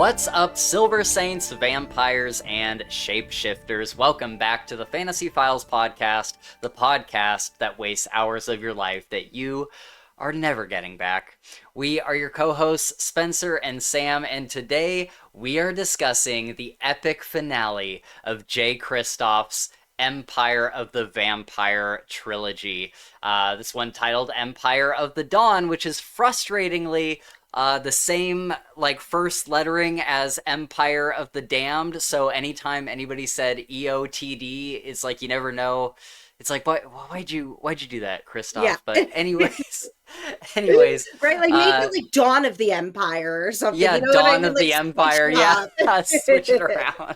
What's up, Silver Saints, vampires, and shapeshifters? Welcome back to the Fantasy Files Podcast, the podcast that wastes hours of your life that you are never getting back. We are your co-hosts, Spencer and Sam, and today we are discussing the epic finale of J. Kristoff's Empire of the Vampire trilogy. This one titled Empire of the Dawn, which is frustratingly the same first lettering as Empire of the Damned. So anytime anybody said EOTD, it's like you never know. It's like, why'd you do that, Kristoff? Yeah. But anyways, right? Like make it like Dawn of the Empire or something. Yeah, you know Dawn of the Empire. Yeah, switch it around.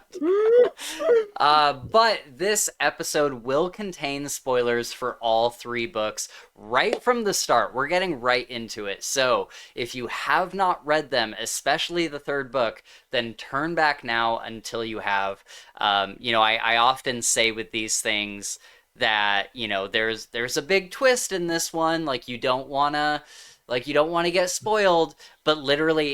But this episode will contain spoilers for all three books right from the start. We're getting right into it. So if you have not read them, especially the third book, then turn back now until you have. I often say with these things that, there's a big twist in this one, you don't want to get spoiled, but literally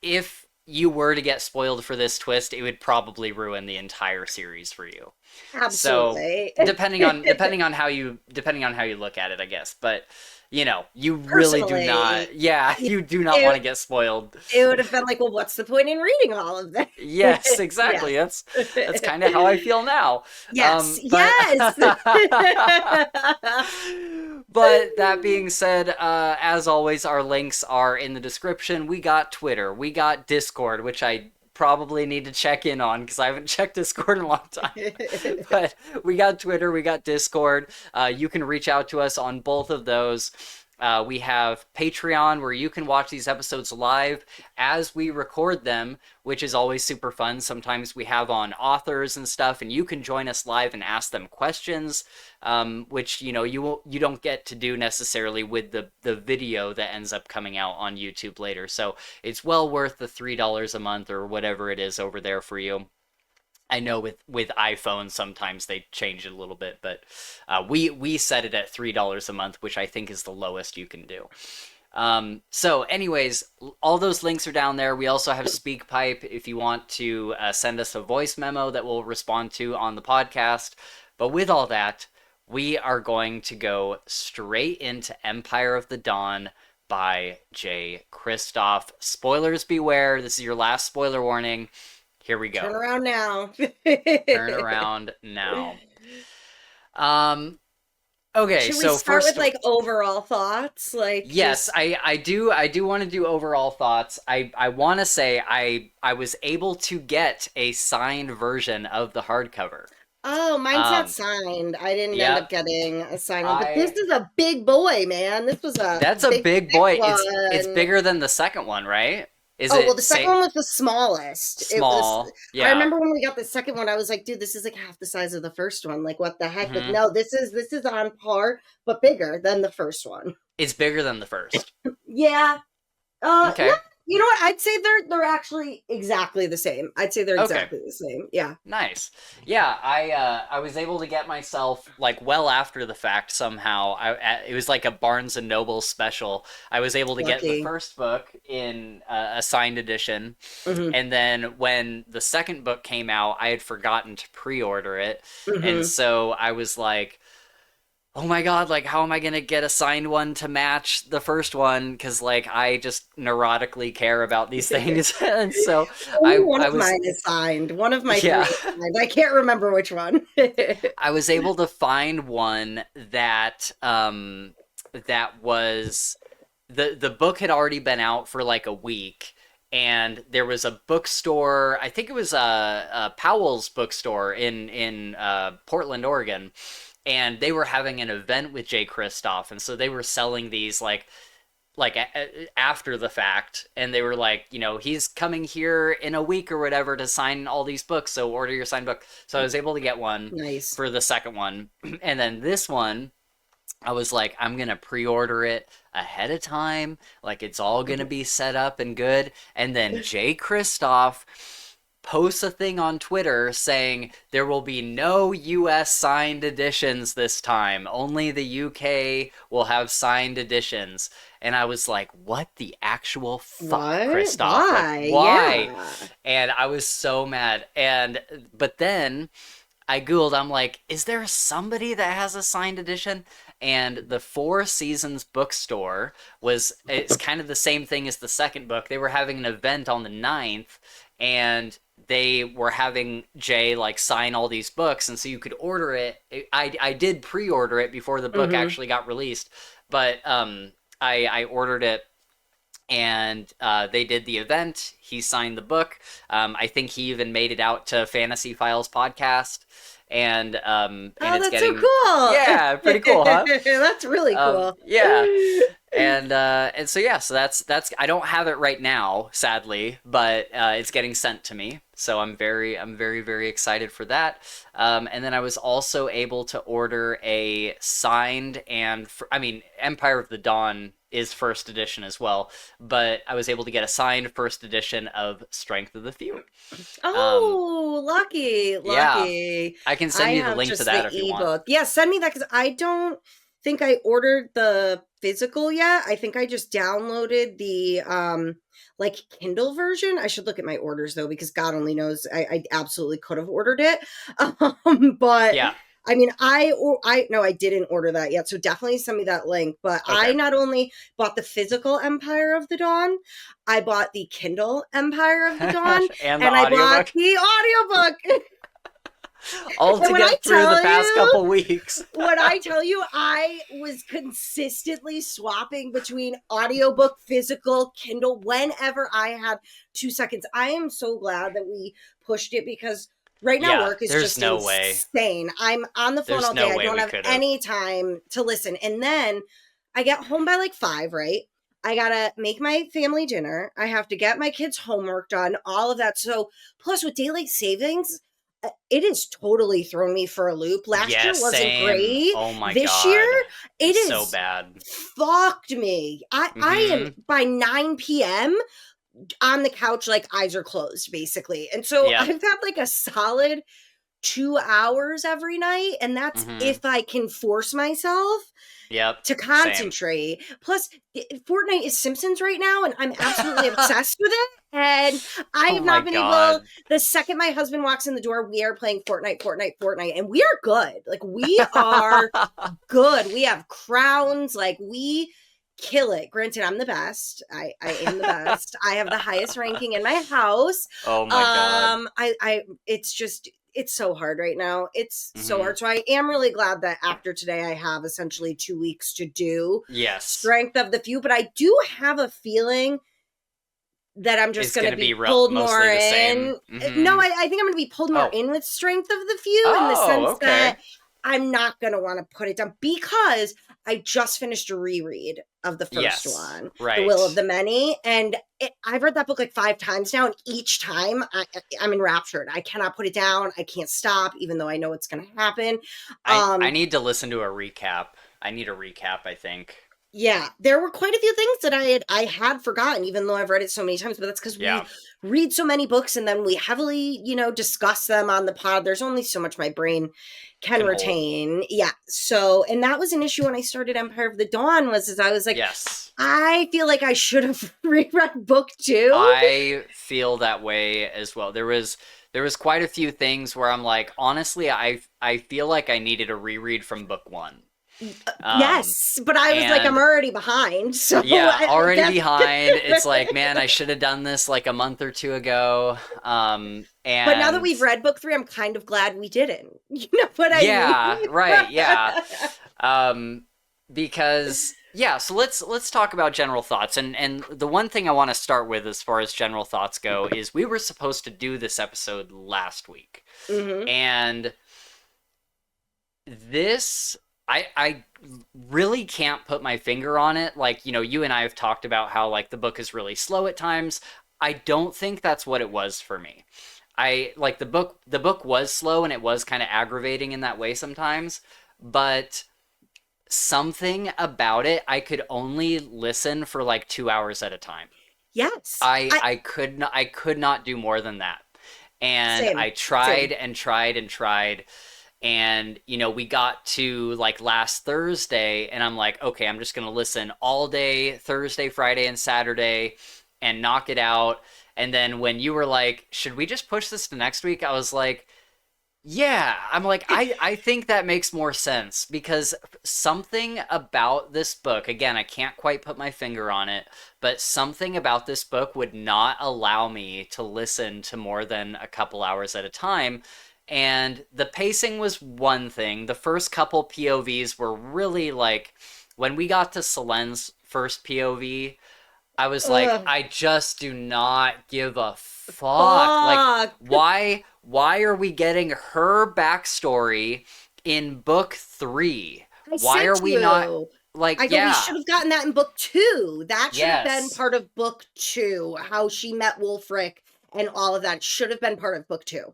if you were to get spoiled for this twist, it would probably ruin the entire series for you. Absolutely. So depending on how you look at it, I guess, but you really do not. Yeah, you do not want to get spoiled. It would have been like, well, what's the point in reading all of that? Yes, exactly. Yes. That's kind of how I feel now. Yes, yes. But that being said, as always, our links are in the description. We got Twitter, we got Discord, which I probably need to check in on because I haven't checked Discord in a long time. But we got Twitter, we got Discord. You can reach out to us on both of those. We have Patreon, where you can watch these episodes live as we record them, which is always super fun. Sometimes we have on authors and stuff, and you can join us live and ask them questions, which you don't get to do necessarily with the video that ends up coming out on YouTube later. So it's well worth the $3 a month or whatever it is over there for you. I know with iPhones sometimes they change it a little bit, but we set it at $3 a month, which I think is the lowest you can do. So anyways, all those links are down there. We also have SpeakPipe if you want to send us a voice memo that we'll respond to on the podcast. But with all that, we are going to go straight into Empire of the Dawn by J. Kristoff. Spoilers beware. This is your last spoiler warning. Here we go. Turn around now. Turn around now. Okay, should so we start first with overall thoughts? Yes, I do want to do overall thoughts. I want to say I was able to get a signed version of the hardcover. Oh, mine's not signed. I didn't end up getting a signed one, but this is a big boy, man. That's a big boy. It's bigger than the second one, right? The second one was the smallest. Small. Yeah. I remember when we got the second one, I was like, dude, this is like half the size of the first one. Like, what the heck? Mm-hmm. But no, this is on par, but bigger than the first one. It's bigger than the first. Yeah. Okay. No, you know what? I'd say they're actually exactly the same. I'd say they're exactly the same. Yeah. Nice. Yeah, I was able to get myself well after the fact somehow. It was like a Barnes and Noble special. I was able to get the first book in a signed edition, mm-hmm. and then when the second book came out, I had forgotten to pre-order it, mm-hmm. and so I was like, oh my god, how am I going to get a signed one to match the first one? Because, I just neurotically care about these things. And so One of mine is signed. One of my three is signed. I can't remember which one. I was able to find one that was... The book had already been out for, a week. And there was a bookstore, I think it was a Powell's bookstore in Portland, Oregon. And they were having an event with J. Kristoff, and so they were selling these after the fact, and they were he's coming here in a week or whatever to sign all these books, so order your signed book. So I was able to get one for the second one, and then this one, I was like, I'm gonna pre-order it ahead of time, it's all gonna be set up and good, and then J. Kristoff posts a thing on Twitter saying there will be no US signed editions this time. Only the UK will have signed editions. And I was like, what the actual fuck, What? Christoph? Like, Why? why? Yeah. And I was so mad. But then I Googled, I'm like, is there somebody that has a signed edition? And the Four Seasons bookstore it's kind of the same thing as the second book. They were having an event on the 9th, and they were having Jay like sign all these books, and so you could order it. I did pre-order it before the book Mm-hmm. actually got released, but I ordered it, and they did the event. He signed the book. I think he even made it out to Fantasy Files podcast, and Oh, it's that's so getting, cool. yeah, pretty cool, huh? That's really cool. Yeah, and so yeah, so that's I don't have it right now, sadly, but it's getting sent to me, so I'm very very excited for that. And then I was also able to order a signed I mean, Empire of the Dawn is first edition as well, but I was able to get a signed first edition of Strength of the Few. Um, Oh, lucky, yeah, lucky. I can I send you the have link to just that the if you want. ebook. Yeah, send me that because I don't think I ordered the physical yet. I think I just downloaded the like Kindle version. I should look at my orders though, because God only knows I absolutely could have ordered it. But Yeah. I mean, I no, I didn't order that yet. So definitely send me that link. But I Okay. not only bought the physical Empire of the Dawn, I bought the Kindle Empire of the Dawn, And the and I bought audiobook the audiobook. all And to get through the past couple weeks. when I tell you, I was consistently swapping between audiobook, physical, Kindle, whenever I had 2 seconds. I am so glad that we pushed it because right now Yeah, work is there's just no way. insane. I'm on the phone There's all day. no I way don't we have could have. any time to listen. And then I get home by like 5, right? I gotta make my family dinner. I have to get my kids' homework done, all of that. So, plus with daylight savings, it has totally thrown me for a loop. Last year Yes, wasn't same. great. Oh my This year, god. it It's so is bad. fucked me. I am Mm-hmm. by 9 p.m. on the couch, like eyes are closed, basically. And so Yep. I've had like a solid 2 hours every night, and that's Mm-hmm. if I can force myself Yep. to Same. concentrate. Plus, Fortnite is Simpsons right now, and I'm absolutely obsessed with it. And I Oh have my not been able. god. The second my husband walks in the door, we are playing Fortnite, and we are good. Like we are good. We have crowns. Like we kill it. Granted, I'm the best. I am the best. I have the highest ranking in my house. Oh my god. It's just it's so hard right now. It's so Mm-hmm. hard. So I am really glad that after today I have essentially 2 weeks to do Yes. Strength of the Few, but I do have a feeling that I'm just It's going to gonna be be pulled more mostly the same. in. No, Mm-hmm. I think I'm going to be pulled more Oh. in with Strength of the Few in the Oh, sense okay. that I'm not going to want to put it down because I just finished a reread of the first Yes. one, The Will of Right. the Many, and I've read that book like 5 times now, and each time I'm enraptured. I cannot put it down. I can't stop, even though I know it's going to happen. I need to listen to a recap. I need a recap, I think. Yeah, there were quite a few things that I had forgotten, even though I've read it so many times. But that's because we Yeah. read so many books and then we heavily, discuss them on the pod. There's only so much my brain can Can hold. retain. Yeah. So, and that was an issue when I started Empire of the Dawn. Was I was like, Yes. I feel like I should have reread book 2. I feel that way as well. There was quite a few things where I'm like, honestly, I feel like I needed a reread from book 1. Yes, but I was like, I'm And already behind. So yeah, already that's behind. It's like, man, I should have done this like a month or two ago. But now that And we've read book 3, I'm kind of glad we didn't. You know what I yeah, mean? right, yeah. Because yeah, so let's talk about general thoughts. And the one thing I want to start with as far as general thoughts go is we were supposed to do this episode last week. Mm-hmm. And this I really can't put my finger on it. Like, you and I have talked about how like the book is really slow at times. I don't think that's what it was for me. I like the book was slow and it was kind of aggravating in that way sometimes, but something about it, I could only listen for like 2 hours at a time. Yes. I could not do more than that. And Same, I tried same. and tried and tried. And, we got to like last Thursday, and I'm like, okay, I'm just going to listen all day, Thursday, Friday, and Saturday, and knock it out. And then when you were like, should we just push this to next week? I was like, yeah, I'm like, I think that makes more sense because something about this book, again, I can't quite put my finger on it, but something about this book would not allow me to listen to more than a couple hours at a time. And the pacing was one thing. The first couple POVs were really like, when we got to Selene's first POV, I was like, Ugh. I just do not give a fuck. Like, Fuck. why are we getting her backstory in book 3? I Why said are to we not you, like, I go, we yeah, should have gotten that in book 2. That should have been yes. part of book 2. How she met Wulfric and all of that should have been part of book 2.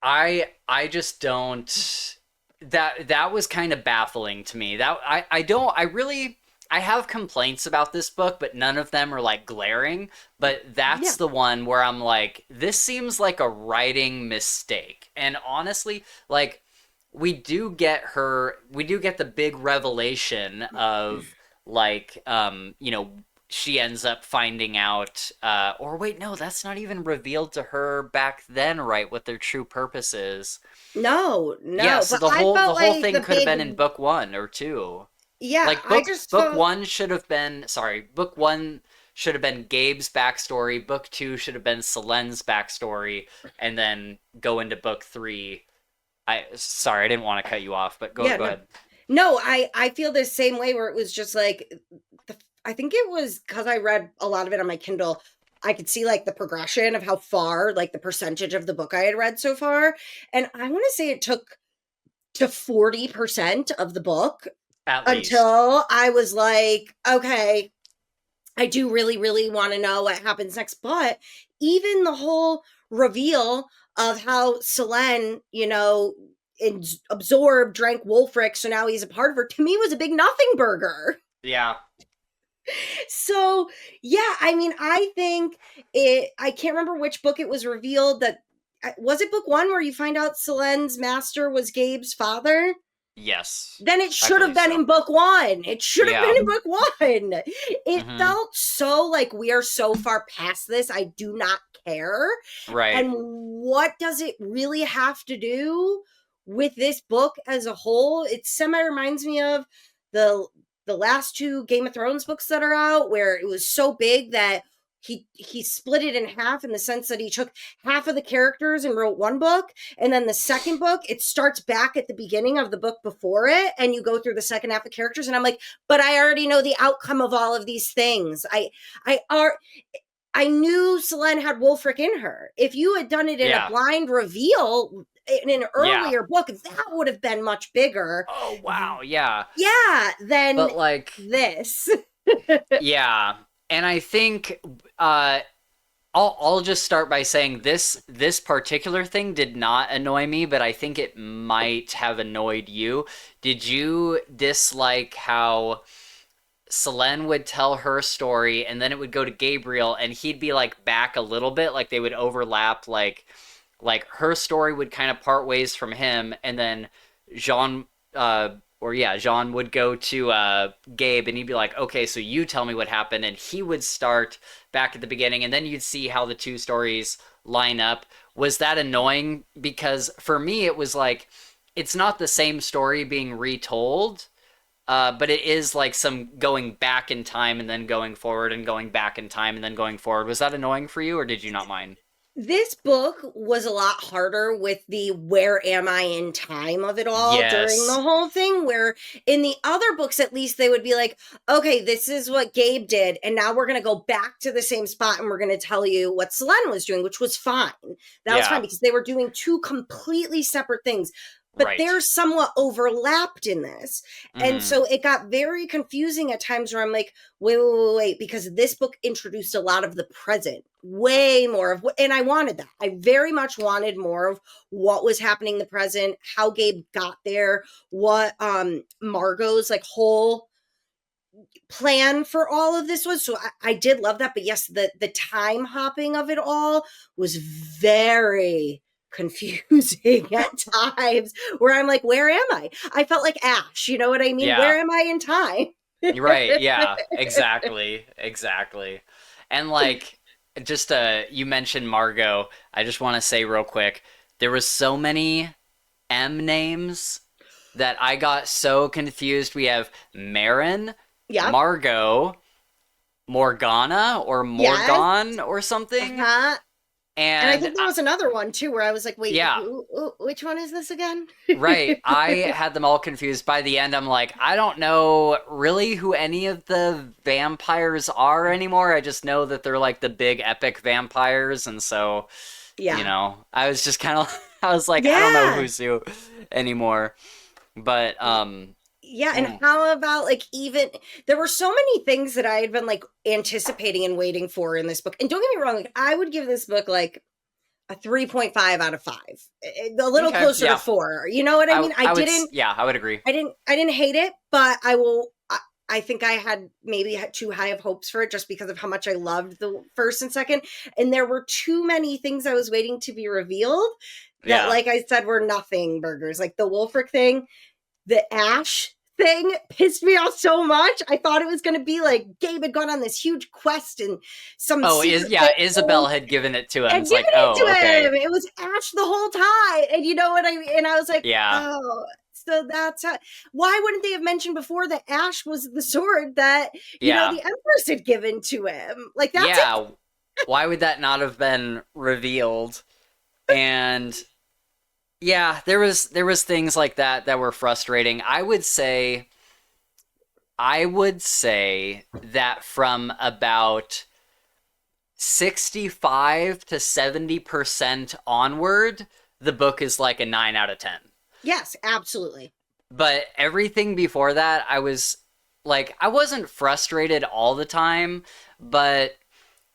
I just don't, that was kind of baffling to me. That I don't I really I have complaints about this book, but none of them are like glaring. But Yeah. that's the one where I'm like, this seems like a writing mistake. And honestly, like we do get the big revelation of like she ends up finding out or wait, no, that's not even revealed to her back then, right, what their true purpose is. No, Yeah, no, so but the I whole felt the whole like thing the could have big, been in book 1 or 2. yeah, Like I just book felt, 1 should have been, sorry, book 1 should have been Gabe's backstory, book 2 should have been Selene's backstory, and then go into book 3. I sorry, I didn't want to cut you off, but yeah, go no. ahead. No, I feel the same way where it was just like I think it was because I read a lot of it on my Kindle. I could see like the progression of how far, like the percentage of the book I had read so far. And I want to say it took to 40% of the book At least. until I was like, okay, I do really, really want to know what happens next. But even the whole reveal of how Selene, absorbed, drank Wolfric, so now he's a part of her, to me was a big nothing burger. Yeah. So, yeah, I mean, I think I can't remember which book it was revealed that, was it book 1 where you find out Selene's master was Gabe's father? Yes. Then it I should have believe been so. in book 1. It should have Yeah. been in book 1. It Mhm. felt so like we are so far past this. I do not care. Right. And what does it really have to do with this book as a whole? It semi reminds me of the the last 2 Game of Thrones books that are out, where it was so big that he split it in half in the sense that he took half of the characters and wrote one book, and then the second book it starts back at the beginning of the book before it, and you go through the second half of characters, and I'm like, but I already know the outcome of all of these things. I are I knew Selene had Wulfric in her. If you had done it in a Yeah. blind reveal in an Yeah. earlier book, that would have been much bigger. Oh wow. Yeah. Yeah, than But like, this. yeah. And I think I'll just start by saying this particular thing did not annoy me, but I think it might have annoyed you. Did you dislike how Selene would tell her story and then it would go to Gabriel and he'd be like back a little bit, like they would overlap, like her story would kind of part ways from him, and then Jean Jean would go to Gabe and he'd be like, okay, so you tell me what happened, and he would start back at the beginning, and then you'd see how the two stories line up. Was that annoying? Because for me it was like, it's not the same story being retold, but it is like some going back in time and then going forward and going back in time and then going forward. Was that annoying for you, or did you not mind? This book was a lot harder with the where am I in time of it all during the Yes. whole thing, where in the other books, at least they would be like, okay, this is what Gabe did. And now we're going to go back to the same spot and we're going to tell you what Selene was doing, which was fine. That was fine Yeah. because they were doing 2 completely separate things. But Right. they're somewhat overlapped in this. And Mm-hmm. so it got very confusing at times where I'm like, wait, because this book introduced a lot of the present, way more of what, and I wanted that. I very much wanted more of what was happening in the present, how Gabe got there, what Margot's like whole plan for all of this was. So I did love that. But yes, the time hopping of it all was very confusing at times, where I'm like, where am I felt like Ash, you know what I mean? Yeah. Where am I in time? You're right. Yeah, exactly. Exactly. And like just you mentioned Margot. I just want to say real quick, there was so many M names that I got so confused. We have Marin, Yep. Margot, Morgana or Yes. Morgon or something. Uh-huh. And I And think there was another one too where I was like, wait, yeah, which one is this again? right. I had them all confused. By the end, I'm like, I don't know really who any of the vampires are anymore. I just know that they're like the big epic vampires. And so, Yeah. I was just kind of, I was like, I don't know Yeah. who's who anymore. But, Yeah, and how about like even there were so many things that I had been like anticipating and waiting for in this book. And don't get me wrong, like I would give this book like a 3.5 out of 5. A little okay, closer to yeah. 4. You know what I mean? Yeah, I would agree. I didn't hate it, but I think I had maybe had too high of hopes for it just because of how much I loved the first and second. And there were too many things I was waiting to be revealed that, Yeah. like I said, were nothing burgers. Like the Wolfric thing, the Ash thing pissed me off so much. I thought it was going to be like Gabe had gone on this huge quest and some Isabel had given it to him. and It's giving like, it to oh, okay. him. It was Ash the whole time. And you know what I mean? And I was like, Yeah. oh, so that's why wouldn't they have mentioned before that Ash was the sword that, Yeah. the Empress had given to him? Like, that's Yeah. Why would that not have been revealed? And yeah, there was things like that that were frustrating. I would say that from about 65 to 70% onward, the book is like a 9 out of 10. Yes, absolutely. But everything before that, I was like, I wasn't frustrated all the time, but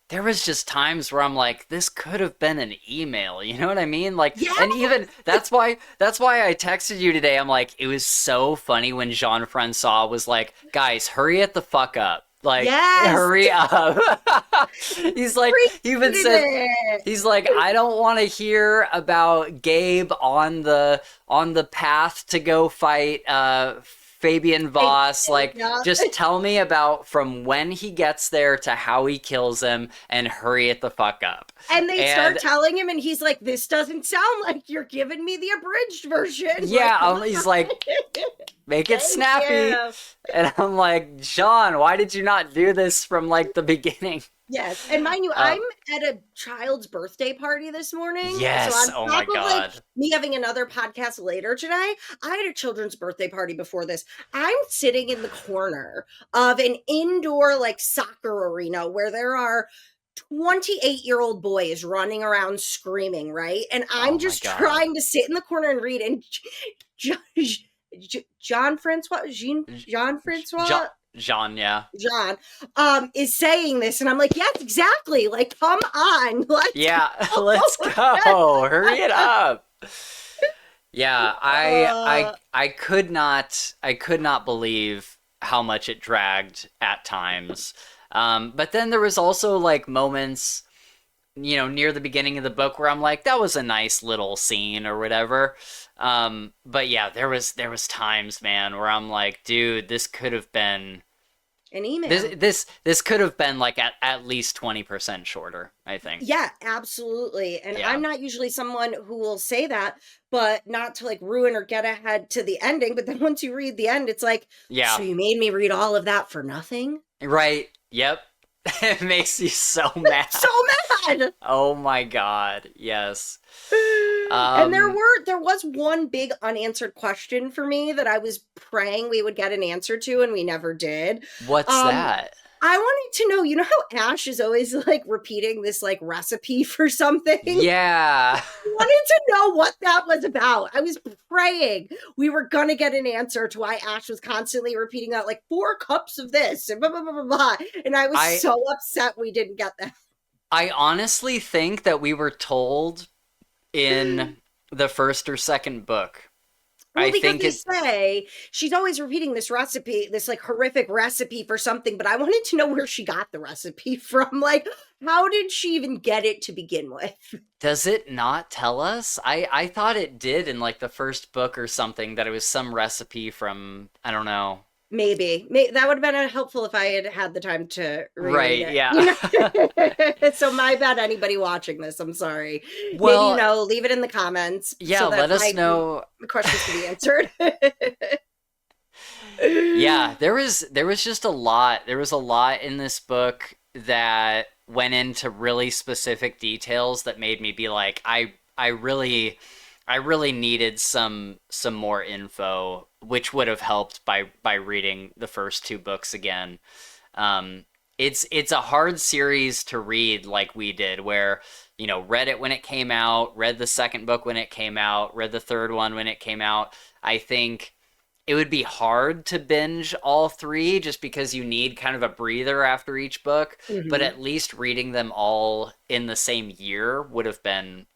there was just times where I'm like, this could have been an email. You know what I mean? Like, Yeah. and even that's why I texted you today. I'm like, it was so funny when Jean-Francois was like, guys, hurry it the fuck up. Like, Yes. hurry up. He's like, he even said, it. he's like, I don't want to hear about Gabe on the path to go fight Fabian Voss. Like, Yeah. just tell me about from when he gets there to how he kills him, and hurry it the fuck up. And they start telling him, and he's like, this doesn't sound like you're giving me the abridged version. Yeah, he's like, make it snappy. Yeah. And I'm like, John, why did you not do this from like the beginning? Yes, and mind you, I'm at a child's birthday party this morning. Yes, so oh my god. Like, me having another podcast later today, I had a children's birthday party before this. I'm sitting in the corner of an indoor like soccer arena where there are 28-year-old boys running around screaming, right? And I'm just trying to sit in the corner and read. And Jean-Francois, Jean, yeah. John, is saying this, and I'm like, yes, exactly. Like, come on, let's let's go. Hurry it up. Yeah, I could not believe how much it dragged at times. But then there was also like moments, near the beginning of the book where I'm like, that was a nice little scene or whatever. But yeah, there was times, man, where I'm like, dude, this could have been an email. This could have been like at least 20% shorter, I think. Yeah, absolutely. And I'm not usually someone who will say that, but not to like ruin or get ahead to the ending. But then once you read the end, it's like, so you made me read all of that for nothing? Right. Yep. It makes you so mad. So mad. Oh my god. Yes. And there was one big unanswered question for me that I was praying we would get an answer to, and we never did. What's that? I wanted to know, how Ash is always like repeating this like recipe for something? Yeah. I wanted to know what that was about. I was praying we were going to get an answer to why Ash was constantly repeating that, like 4 cups of this and blah, blah, blah, blah, blah. And I was so upset we didn't get that. I honestly think that we were told in the first or second book Well, I because think they it say she's always repeating this recipe, this like horrific recipe for something, but I wanted to know where she got the recipe from. Like, how did she even get it to begin with? does it not tell us? I thought it did in like the first book or something that it was some recipe from I don't know. Maybe. That would have been helpful if I had had the time to reread Right, it. yeah. You know? So my bad, anybody watching this. I'm sorry. Maybe, Well, leave it in the comments yeah, so that let us know. my questions can be answered. Yeah, there was just a lot. There was a lot in this book that went into really specific details that made me be like, I really needed some more info, which would have helped by reading the first two books again. Um, it's a hard series to read like we did, where read it when it came out, read the second book when it came out, read the third one when it came out. I think it would be hard to binge all three just because you need kind of a breather after each book, but Mhm. at least reading them all in the same year would have been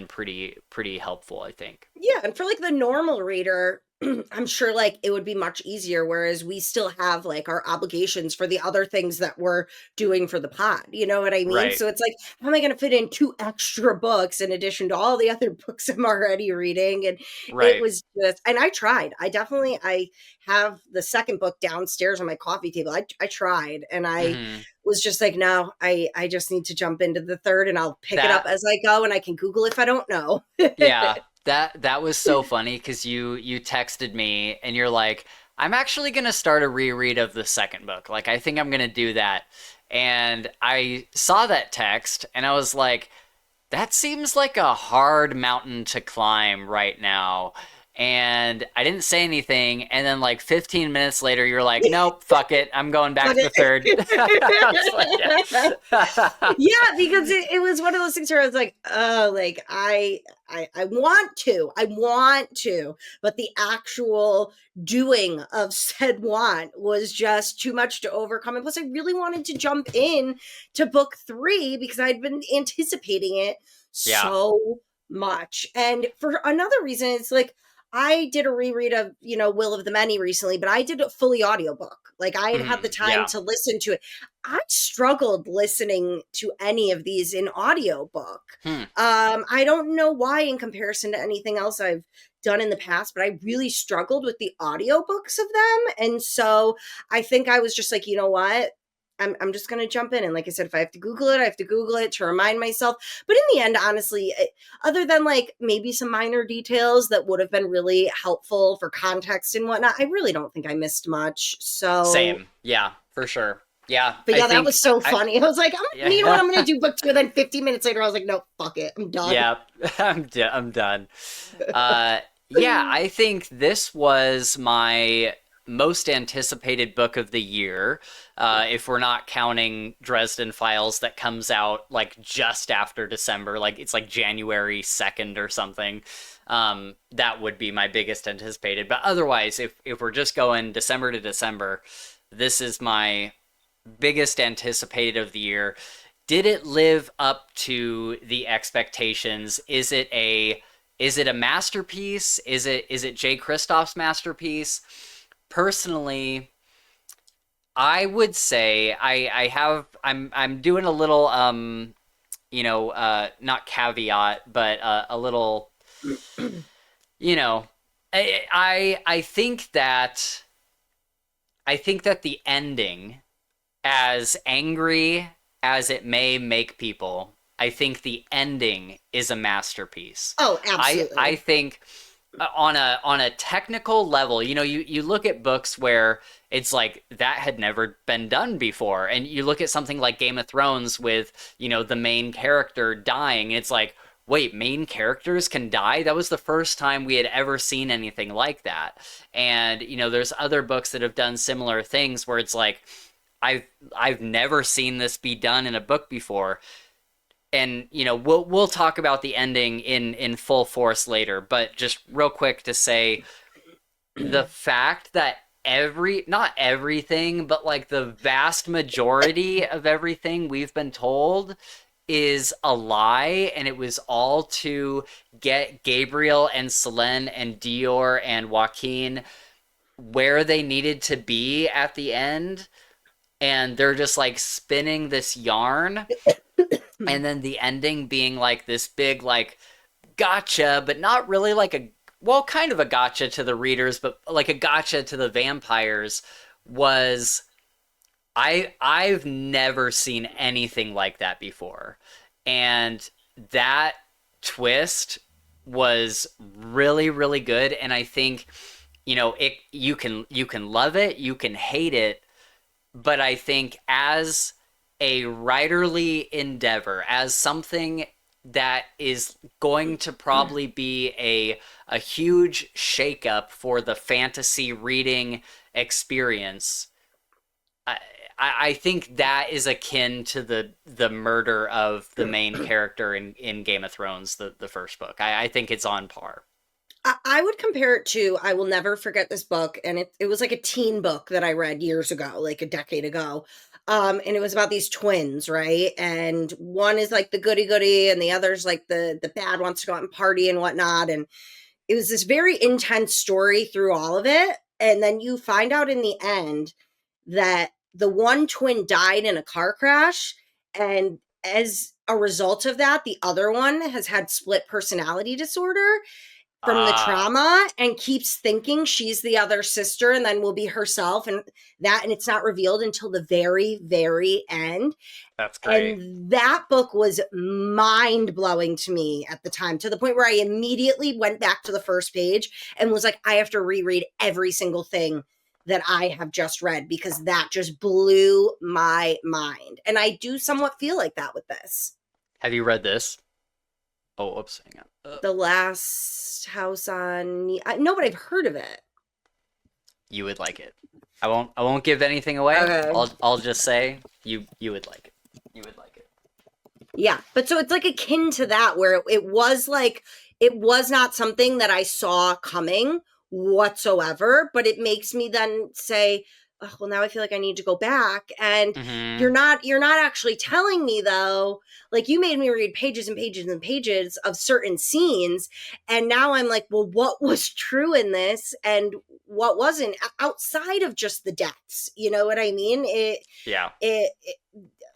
pretty helpful, I think. Yeah, and for like the normal reader, I'm sure like it would be much easier, whereas we still have like our obligations for the other things that we're doing for the pod. You know what I mean? Right. So it's like, how am I going to fit in two extra books in addition to all the other books I'm already reading? And it Right. was just, and I tried. I have the second book downstairs on my coffee table. I tried, and I Hmm. was just like, no, I just need to jump into the third, and I'll pick it up That as I go, and I can Google if I don't know. Yeah, that was so funny because you texted me and you're like, I'm actually gonna start a reread of the second book. Like, I think I'm gonna do that. And I saw that text and I was like, that seems like a hard mountain to climb right now. And I didn't say anything. And then, like 15 minutes later, you're like, nope, fuck it. I'm going back to the third. I was like, yeah. Yeah, because it was one of those things where I was like, oh, like I want to, but the actual doing of said want was just too much to overcome. And plus, I really wanted to jump in to book three because I'd been anticipating it Yeah. so much. And for another reason, it's like I did a reread of, Will of the Many recently, but I did a fully audiobook. Like I had had the time Yeah. to listen to it. I struggled listening to any of these in audiobook. Hmm. I don't know why in comparison to anything else I've done in the past, but I really struggled with the audiobooks of them. And so I think I was just like, you know what? I'm just going to jump in. And like I said, if I have to Google it, I have to Google it to remind myself. But in the end, honestly, other than like maybe some minor details that would have been really helpful for context and whatnot, I really don't think I missed much. So, Same. Yeah, for sure. Yeah, but I yeah, that think was so I funny. I was like, you know what? yeah. I'm going to do book two. And then 50 minutes later, I was like, no, fuck it. I'm done. Yeah, I'm done. Uh yeah, I think this was my most anticipated book of the year. If we're not counting Dresden Files that comes out like just after December, like it's like January 2nd or something. That would be my biggest anticipated. But otherwise, if we're just going December to December, this is my biggest anticipated of the year. Did it live up to the expectations? Is it a masterpiece? Is it Jay Kristoff's masterpiece? Personally, I would say I'm doing a little not caveat, but a little you know I think that the ending, as angry as it may make people, I think the ending is a masterpiece. Oh, I absolutely. think on a technical level, you look at books where it's like that had never been done before, and you look at something like Game of Thrones with the main character dying. It's like, wait, main characters can die? That was the first time we had ever seen anything like that. And there's other books that have done similar things where it's like, I've never seen this be done in a book before. And we'll talk about the ending in full force later, but just real quick to say, the fact that not everything, but like the vast majority of everything we've been told is a lie, and it was all to get Gabriel and Selene and Dior and Joaquin where they needed to be at the end, and they're just like spinning this yarn, and then the ending being like this big like gotcha, but not really like a, well, kind of a gotcha to the readers, but like a gotcha to the vampires. Was I've never seen anything like that before. And that twist was really, really good. And I think, it, you can love it, you can hate it, but I think as a writerly endeavor, as something that is going to probably be a huge shakeup for the fantasy reading experience, I, I think that is akin to the murder of the main character in Game of Thrones, the first book. I think it's on par. I would compare it to, I will never forget this book, and it was like a teen book that I read years ago, like a decade ago. And it was about these twins, right? And one is like the goody goody, and the other's like the bad, wants to go out and party and whatnot. And it was this very intense story through all of it. And then you find out in the end that the one twin died in a car crash, and as a result of that, the other one has had split personality disorder from the Ah, trauma, and keeps thinking she's the other sister and then will be herself, and it's not revealed until the very, very end. that's great. And that book was mind-blowing to me at the time, to the point where I immediately went back to the first page and was like, I have to reread every single thing that I have just read, because that just blew my mind. And I do somewhat feel like that with this. Have you read this? Oh, oops, hang on. The Last House on... No, but I've heard of it. You would like it. I won't give anything away. Okay. I'll just say you would like it. You would like it. Yeah, but so it's like akin to that, where it was like, it was not something that I saw coming whatsoever, but it makes me then say, oh, well, now I feel like I need to go back. And Mm-hmm. you're not actually telling me, though. Like, you made me read pages and pages and pages of certain scenes, and now I'm like, well, what was true in this and what wasn't, outside of just the deaths? You know what I mean? Yeah. It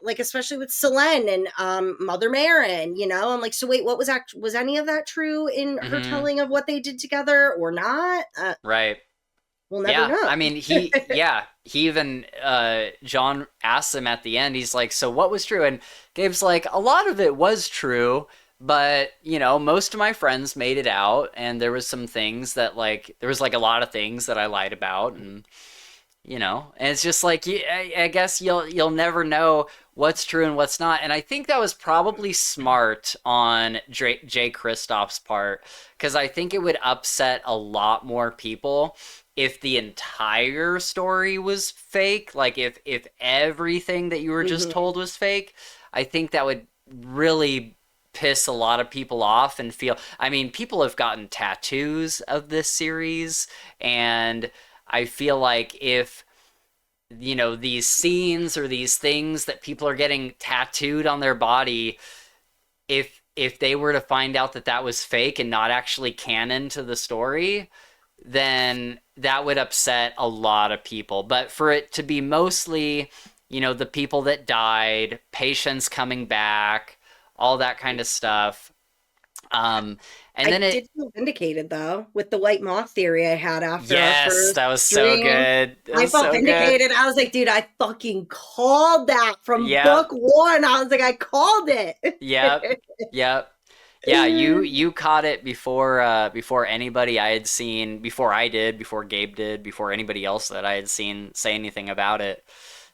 like, especially with Selene and Mother Marin, I'm like, so wait, what was any of that true in her Mm-hmm. telling of what they did together or not? Right. We'll never Yeah. know. I mean, he even John asks him at the end. He's like, "So what was true?" And Gabe's like, "A lot of it was true, but most of my friends made it out, and there was some things that like there was like a lot of things that I lied about, and it's just like I guess you'll never know what's true and what's not." And I think that was probably smart on Jay Kristoff's part, because I think it would upset a lot more people if the entire story was fake. Like if everything that you were just Mhm. told was fake, I think that would really piss a lot of people off and feel. I mean, people have gotten tattoos of this series, and I feel like if these scenes or these things that people are getting tattooed on their body, if they were to find out that that was fake and not actually canon to the story, then that would upset a lot of people. But for it to be mostly, the people that died, patients coming back, all that kind of stuff. Um, and I then it, did feel vindicated, though, with the white moth theory I had after our yes, first that was so dream. good. It I was felt so good. vindicated. I was like, dude, I fucking called that from Yep, book one. I was like, I called it. yep, yep. Yeah, you caught it before anybody I had seen, before I did, before Gabe did, before anybody else that I had seen say anything about it.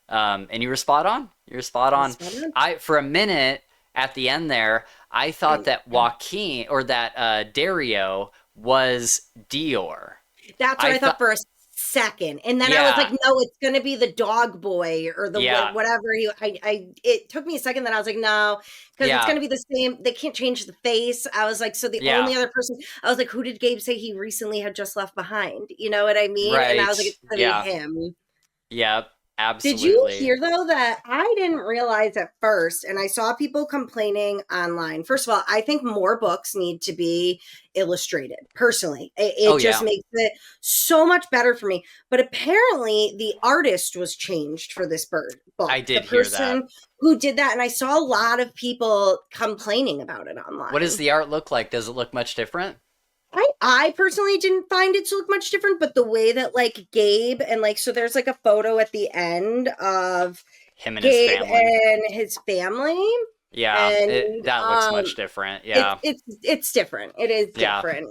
And you were spot on. You were spot I was on. spot on. I for a minute at the end there, I thought that Joaquin or that Dario was Dior. That's what I I thought thought, for a second, and then I was like, yeah, no, it's gonna be the dog boy or the yeah, whatever. It took me a second, then I was like, no, because it's yeah, gonna be the same. They can't change the face. I was like, so the yeah. only other person, I was like, who did Gabe say he recently had just left behind? You know what I mean? And I was like, Right. it's gonna be Yeah. him. Yep. Did you Absolutely. hear though that I didn't realize at first, and I saw people complaining online? First of all, I think more books need to be illustrated. Personally, Oh it just yeah, makes it so much better for me. But apparently, the artist was changed for this I book. The did hear that. person who did that, and I saw a lot of people complaining about it What does online. the art look like? Does it look much different? I personally didn't find it to look much different, but the way that like Gabe and like so there's like a photo at the end of Him and his Gabe family. and his family, Yeah, and that looks much different. it's Yeah, it's different. It is yeah. different.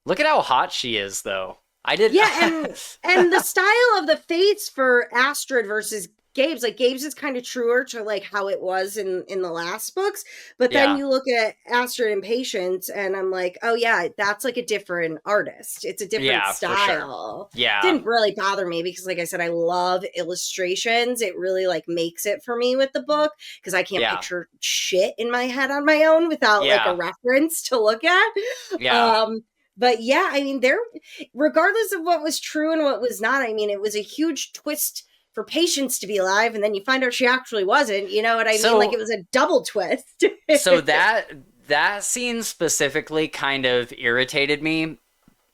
Look at how hot she is, though. I did. Yeah, and the style of the fates for Astrid versus Gabe's, like Gabe's is kind of truer to like how it was in the last books, but then Yeah, you look at Astrid and Patience, and I'm like, oh yeah, that's like a different artist. It's a different yeah, for sure. style. Yeah, Didn't really bother me because, like I said, I love illustrations. It really like makes it for me with the book because I can't yeah, picture shit in my head on my own without like a yeah, reference to look at. yeah. Um, but yeah, I mean, there regardless of what was true and what was not, I mean, it was a huge twist for Patience to be alive, and then you find out she actually wasn't. You know what I mean? Like it So, was a double twist. so that scene specifically kind of irritated me,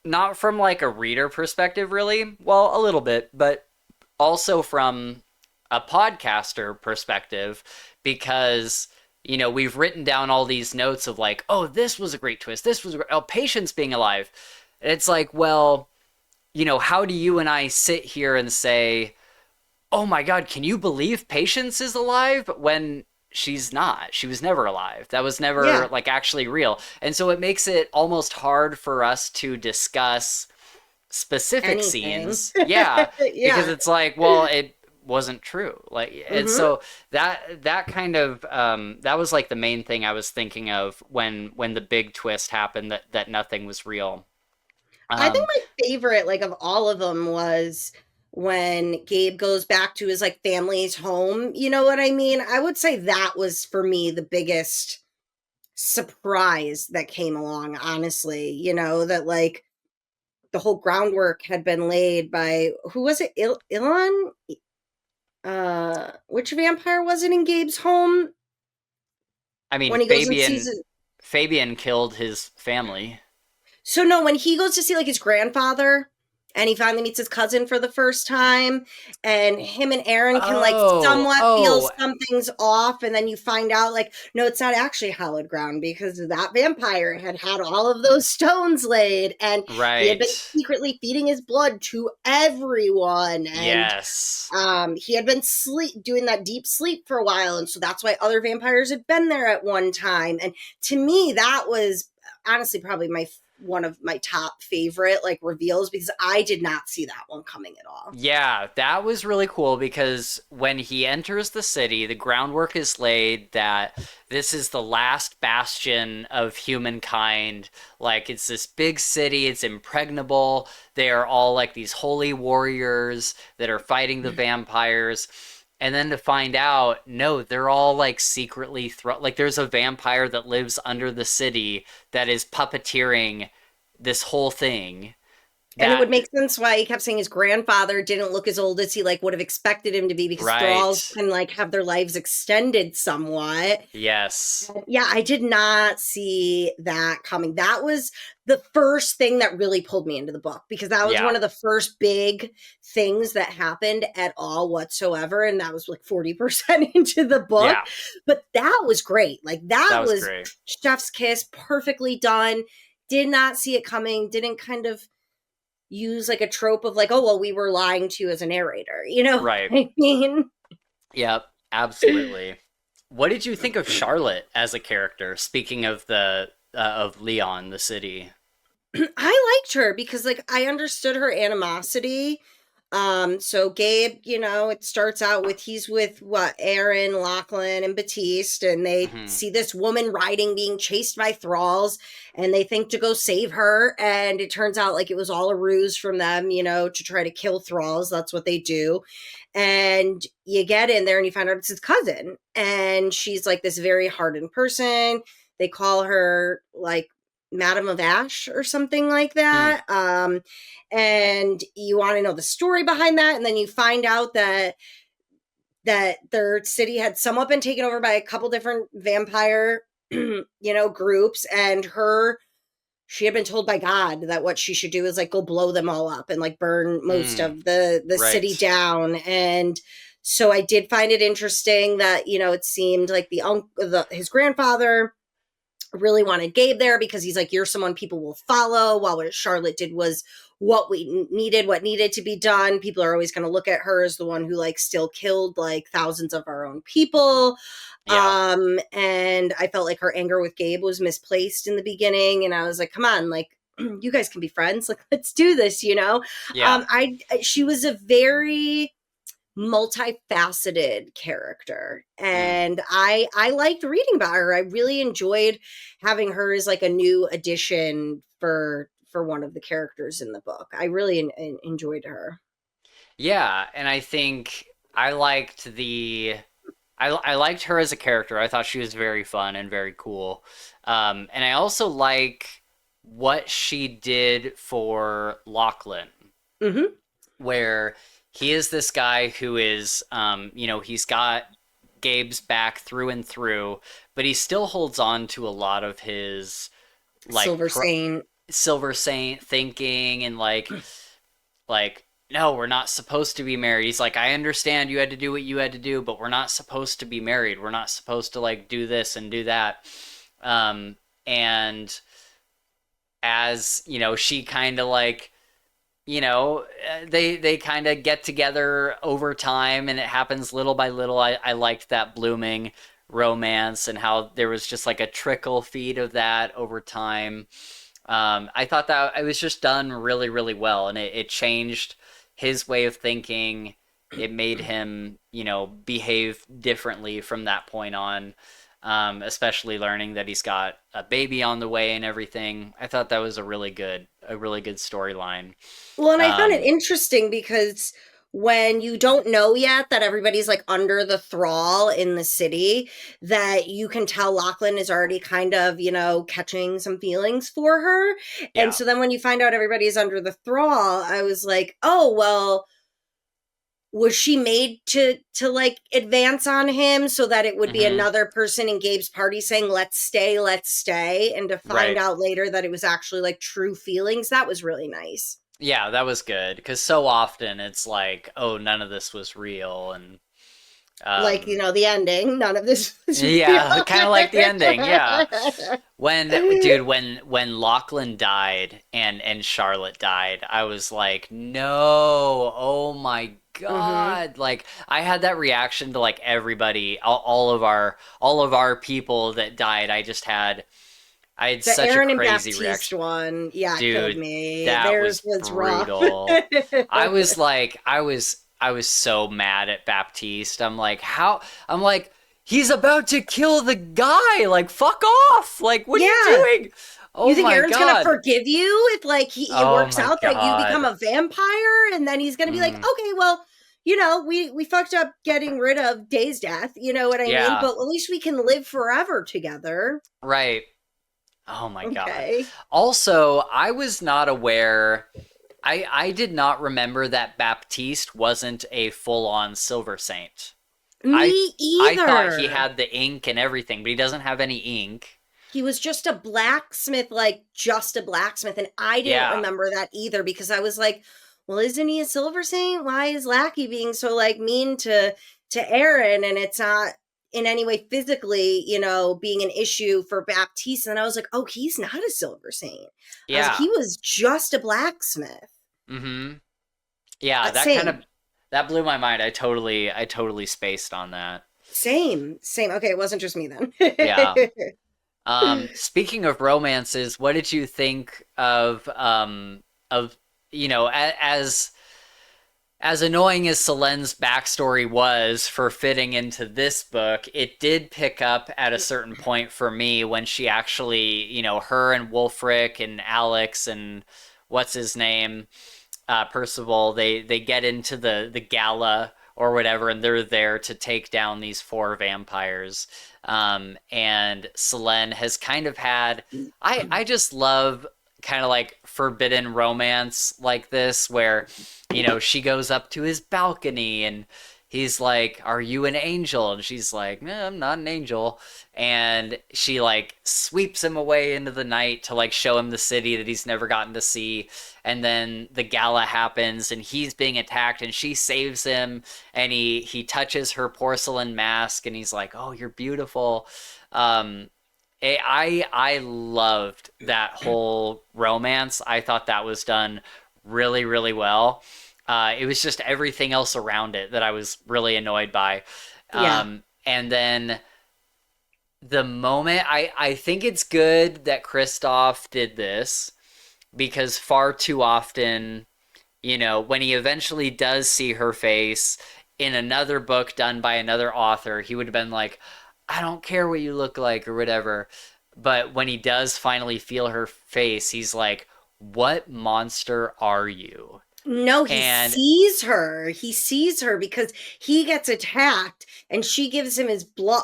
not from like a reader perspective, really. Well, a little bit, but also from a podcaster perspective, because we've written down all these notes of like, oh, this was a great twist, this was oh, Patience being alive, and it's like, well, how do you and I sit here and say, oh my god, can you believe Patience is alive when she's not? She was never alive. That was never Yeah, like actually real. And so it makes it almost hard for us to discuss specific anything. scenes. Yeah, because Yeah. it's like, well, it wasn't true. Like, and Hmm. so that kind of that was like the main thing I was thinking of when the big twist happened, that nothing was real. I think Um, my favorite, like of all of them, was when Gabe goes back to his like family's home. You know what I mean? I would say that was for me the biggest surprise that came along, honestly. You know, that like the whole groundwork had been laid by who was it? Ilan? Which vampire was it in Gabe's home I mean, when he goes and sees it? Fabian killed his family. So no, when he goes to see like his grandfather and he finally meets his cousin for the first time, and him and Aaron can like Oh, somewhat feel oh, something's off, and then you find out like no, it's not actually hallowed ground because that vampire had had all of those stones laid, and he had been right. secretly feeding his blood to everyone, and Yes. he had been doing that deep sleep for a while, and so that's why other vampires had been there at one time. And to me, that was honestly probably my one of my top favorite like reveals because I did not see that one coming at all. Yeah, that was really cool because when he enters the city, the groundwork is laid that this is the last bastion of humankind. Like, it's this big city, it's impregnable. They are all like these holy warriors that are fighting the vampires. And then to find out, no, they're all like secretly like there's a vampire that lives under the city that is puppeteering this whole thing. And it would That make sense why he kept saying his grandfather didn't look as old as he like would have expected him to be because right. thralls can like have their lives extended somewhat. Yes. Yeah, I did not see that coming. That was the first thing that really pulled me into the book because that was Yeah. one of the first big things that happened at all whatsoever. And that was like 40% into the book. Yeah. But that was great. Like that That was was great. chef's kiss, perfectly done. Did not see it coming, didn't kind of use like a trope of like, oh, well, we were lying to you as a narrator. You know what Right. I mean? Yep. Absolutely. What did you think of Charlotte as a character? Speaking of the of Leon, the city. I liked her because like I understood her animosity. So Gabe, you know, it starts out with he's with what Aaron, Lachlan, and Batiste, and they Hmm. see this woman riding being chased by thralls, and they think to go save her, and it turns out like it was all a ruse from them, you know, to try to kill thralls. That's what they do. And you get in there and you find out it's his cousin, and she's like this very hardened person. They call her like Madam of Ash or something like Hmm. that. And you want to know the story behind that, and then you find out that their city had somewhat been taken over by a couple different vampire groups, and she had been told by God that what she should do is like go blow them all up and like burn most Hmm. of the city Right. down. And so I did find it interesting that it seemed like his grandfather really wanted Gabe there because he's like, you're someone people will follow, while what Charlotte did was what what needed to be done. People are always going to look at her as the one who like still killed like thousands of our own people. Yeah. And I felt like her anger with Gabe was misplaced in the beginning, and I was like, come on, like you guys can be friends, like let's do this. Yeah. She was a very multifaceted character, Mm. and I liked reading about her. I really enjoyed having her as like a new addition for one of the characters in the book. I really enjoyed her. Yeah, and I think I liked the I liked her as a character. I thought she was very fun and very cool. And I also like what she did for Lachlan, Hmm. where he is this guy who is, he's got Gabe's back through and through, but he still holds on to a lot of his like Silver Saint. Silver Saint thinking and like no, we're not supposed to be married. He's like, I understand you had to do what you had to do, but we're not supposed to be married. We're not supposed to like do this and do that. And as she kind of like they kind of get together over time, and it happens little by little. I liked that blooming romance and how there was just like a trickle feed of that over time. I thought that it was just done really, really well, and it changed his way of thinking. It made him, behave differently from that point on, especially learning that he's got a baby on the way and everything. I thought that was a really good storyline. Well, and I found it Um, interesting because when you don't know yet that everybody's like under the thrall in the city, that you can tell Lachlan is already kind of, catching some feelings for her. And yeah. so then when you find out everybody's under the thrall, I was like, oh, well, was she made to like advance on him so that it would be Hmm. another person in Gabe's party saying let's stay, and to find Right. out later that it was actually like true feelings? That was really nice. Yeah, that was good because so often it's like, oh, none of this was real, and Like, um, the ending, none of this was real. yeah, kind of like the ending. Yeah, when Lachlan died and Charlotte died, I was like, no, oh my Hmm. God. Like I had that reaction to like everybody, all of our people that died. I had The such a Aaron and crazy Baptiste reaction. one, yeah, killed Dude, me. that Theirs was was rough. brutal. I was so mad at Baptiste. I'm like, he's about to kill the guy. Like, fuck off. Like, what are you Yeah. doing? You Oh think my Aaron's gonna God. forgive you if like it Oh works my out that you become God. a vampire, and then he's gonna be like, Mm, okay, well, we fucked up getting rid of Day's death, you know what I mean? yeah, But at least we can live forever together. right. Oh my God. Okay. Also, I was not aware. I did not remember that Baptiste wasn't a full-on Silver Saint. I Me I thought he either. had the ink and everything, but he doesn't have any ink. He was just a blacksmith, like just a blacksmith. And I didn't Yeah. remember that either because I was like, well, isn't he a Silver Saint? Why is Lackey being so like mean to Aaron? And it's not in any way physically, being an issue for Baptiste. And I was like, oh, he's not a Silver Saint. I was like, Yeah. he was just a blacksmith. Mm-hmm. Yeah, Same. that blew my mind. I totally spaced on that. Same. Okay, it wasn't just me then. Yeah. Speaking of romances, what did you think of as annoying as Selene's backstory was for fitting into this book, it did pick up at a certain point for me when she actually, her and Wolfric and Alex and what's his name, Percival, they get into the gala or whatever, and they're there to take down these four vampires. And Selene has kind of had, I just love kind of like forbidden romance like this, where, she goes up to his balcony and he's like, "Are you an angel?" And she's like, "No, I'm not an angel." And she like sweeps him away into the night to like show him the city that he's never gotten to see. And then the gala happens and he's being attacked and she saves him, and he touches her porcelain mask and he's like, "Oh, you're beautiful." Um I loved that whole romance. I thought that was done really, really well. It was just everything else around it that I was really annoyed by. Yeah. And then the moment I think it's good that Kristoff did this, because far too often, when he eventually does see her face in another book done by another author, he would have been like, "I don't care what you look like," or whatever. But when he does finally feel her face, he's like, "What monster are you?" No, he And sees her. He sees her because he gets attacked and she gives him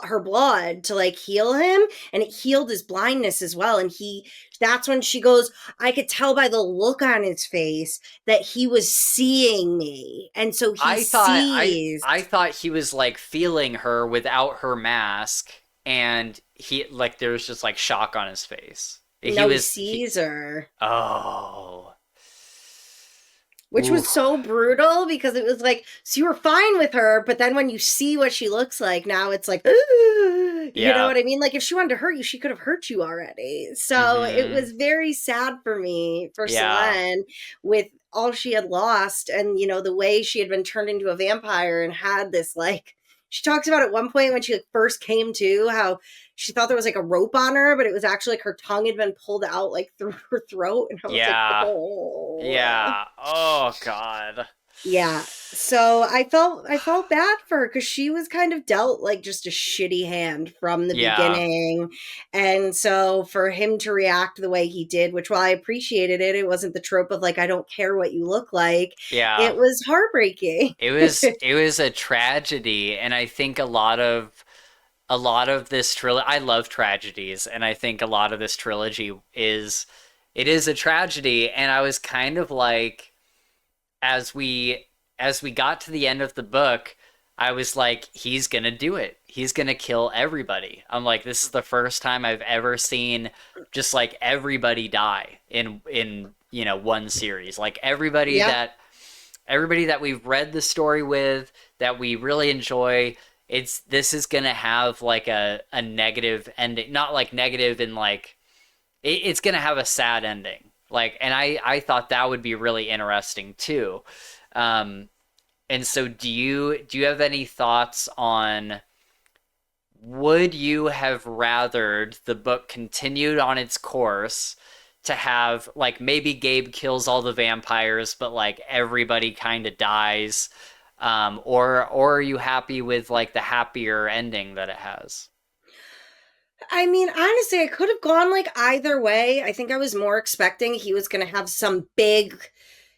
her blood to like heal him, and it healed his blindness as well. And that's when she goes, "I could tell by the look on his face that he was seeing me." And so he I thought sees. I thought he was like feeling her without her mask, and he like there was just like shock on his face. He No, he was he, sees her. oh. Which was Oof. so brutal because it was like, so you were fine with her, but then when you see what she looks like now, it's like, you know Yeah. what I mean? Like if she wanted to hurt you, she could have hurt you already. So it Mhm. was very sad for me, for Yeah. Selene, with all she had lost, and the way she had been turned into a vampire and had this like, she talks about at one point when she like, first came to, how she thought there was like a rope on her, but it was actually like her tongue had been pulled out like through her throat, and I was like, Yeah. oh. Yeah. Oh god. Yeah. So I felt bad for her because she was kind of dealt like just a shitty hand from the Yeah. beginning. And so for him to react the way he did, which while I appreciated it, it wasn't the trope of like, I don't care what you look like. Yeah. It was heartbreaking. It was a tragedy, and I think a lot of this trilogy, I love tragedies, and I think a lot of this trilogy it is a tragedy. And I was kind of like, as we got to the end of the book, I was like, he's gonna do it. He's gonna kill everybody. I'm like, this is the first time I've ever seen just like everybody die in one series. Like Yep. everybody that we've read the story with, that we really enjoy, this is gonna have like a negative ending. Not like negative in like it's gonna have a sad ending. Like, and I thought that would be really interesting too. Um, and so do you have any thoughts on, would you have rathered the book continued on its course to have like maybe Gabe kills all the vampires but like everybody kind of dies, or are you happy with like the happier ending that it has? I mean, honestly, I could have gone like either way. I think I was more expecting he was going to have some big,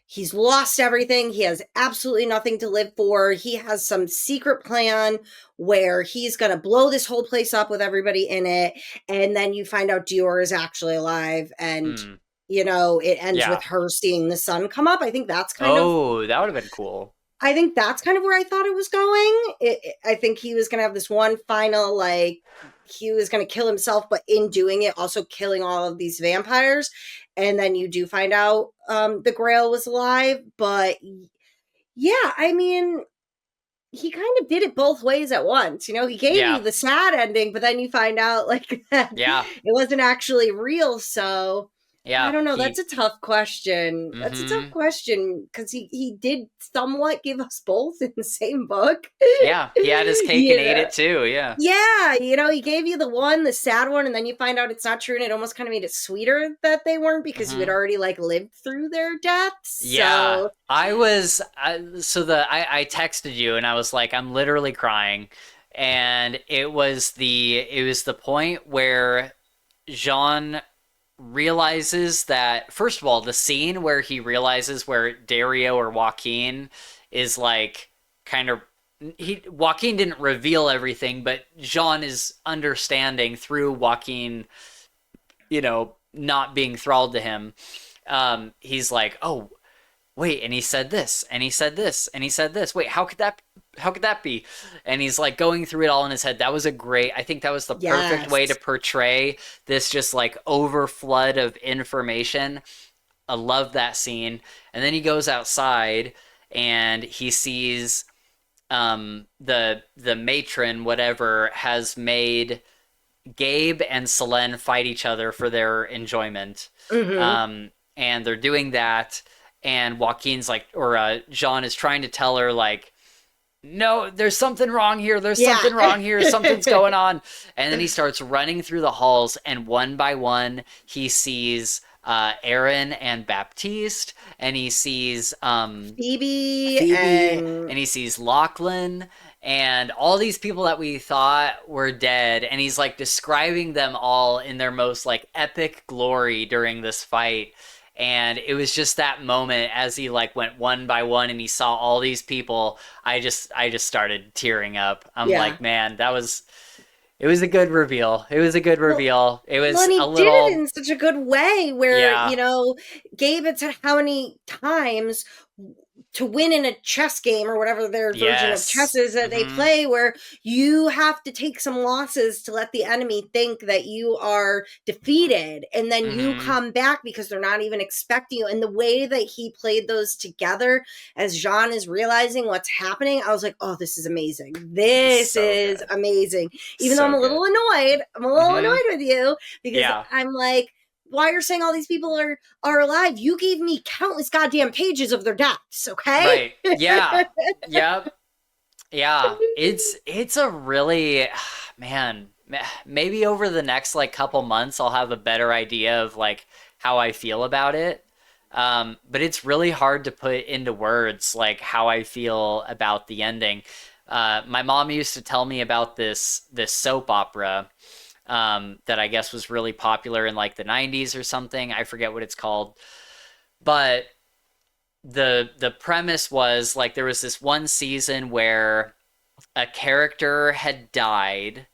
he's lost everything. He has absolutely nothing to live for. He has some secret plan where he's going to blow this whole place up with everybody in it. And then you find out Dior is actually alive. And, Hmm. it ends with Yeah. her seeing the sun come up. Oh, that would have been cool. I think that's kind of where I thought it was going. I think he was going to have this one final, like, he was going to kill himself, but in doing it, also killing all of these vampires. And then you do find out the Grail was alive. But yeah, I mean, he kind of did it both ways at once. He gave you Yeah. the sad ending, but then you find out, like, that Yeah. it wasn't actually real. So I Yeah. don't know. That's He. a tough question. That's a tough Mm-hmm. question because he did somewhat give us both in the same book. Yeah. He had his cake and ate Yeah. it too. Yeah. Yeah, he gave you the sad one, and then you find out it's not true, and it almost kind of made it sweeter that they weren't because you had Mm-hmm. already like lived through their deaths. Yeah, So I texted you and I was like, I'm literally crying, and it was the point where Jean realizes that, first of all, the scene where he realizes where Dario or Joaquin is like kind of Joaquin didn't reveal everything, but Jean is understanding through Joaquin, not being thralled to him. He's like, oh, wait, and he said this, and he said this, and he said this. Wait, how could that be? And he's like going through it all in his head. That was a great, I think that was the perfect way to Yes. portray this just like overflood of information. I love that scene. And then he goes outside and he sees the matron, whatever, has made Gabe and Selene fight each other for their enjoyment. Mm-hmm. And they're doing that, and Joaquin's like, or Jean is trying to tell her, like, no, there's something wrong here. There's Yeah. something wrong here. Something's going on. And then he starts running through the halls, and one by one, he sees Aaron and Baptiste, and he sees Phoebe Phoebe, and and he sees Lachlan, and all these people that we thought were dead, and he's like describing them all in their most like epic glory during this fight. And it was just that moment as he like went one by one and he saw all these people. I just started tearing up. I'm yeah. like, man, it was a good reveal. It was a good Well, reveal. It well, was and a he did it little, in such a good way where, yeah, Gabe had said how many times to win in a chess game or whatever their version of chess yes, is that they play, where you have to take some losses to let the enemy think that you are defeated, and then you mm-hmm, come back because they're not even expecting you. And the way that he played those together as Jean is realizing what's happening, I was like, oh, this is amazing. This so is good, amazing. Even though so good, I'm a little mm-hmm, annoyed with you because yeah. I'm like, why you're saying all these people are alive? You gave me countless goddamn pages of their deaths, okay? Right. Yeah. Yep. Yeah. It's a really man, maybe over the next like couple months I'll have a better idea of like how I feel about it. But it's really hard to put into words like how I feel about the ending. My mom used to tell me about this soap opera that I guess was really popular in like the 90s or something. I forget what it's called. But the premise was like there was this one season where a character had died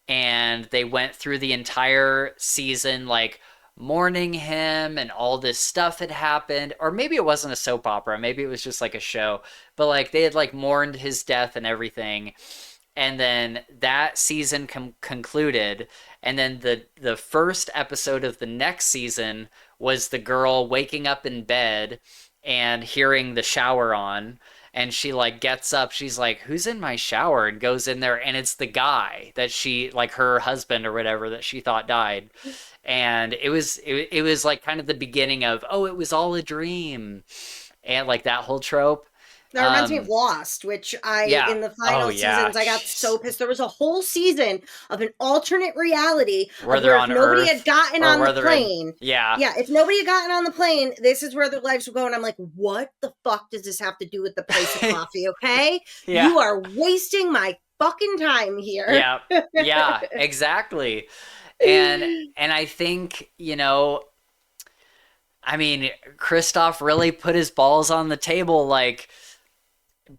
and they went through the entire season like mourning him and all this stuff had happened, or maybe it wasn't a soap opera, maybe it was just like a show, but like they had like mourned his death and everything. And then that season concluded, and then the first episode of the next season was the girl waking up in bed and hearing the shower on, and she like gets up, she's like, who's in my shower, and goes in there, and it's the guy that she like, her husband or whatever, that she thought died. And it was like kind of the beginning of, oh, it was all a dream, and like that whole trope. That reminds me of um Lost, which yeah, in the oh final yeah, seasons, I got so pissed. There was a whole season of an alternate reality where of they're where if on nobody had Earth, gotten or on the where they're in, plane, yeah. yeah, if nobody had gotten on the plane, this is where their lives would go. And I'm like, what the fuck does this have to do with the price of coffee? Okay. Yeah, You are wasting my fucking time here. yeah, yeah, exactly. And I think, I mean, Christoph really put his balls on the table. Like,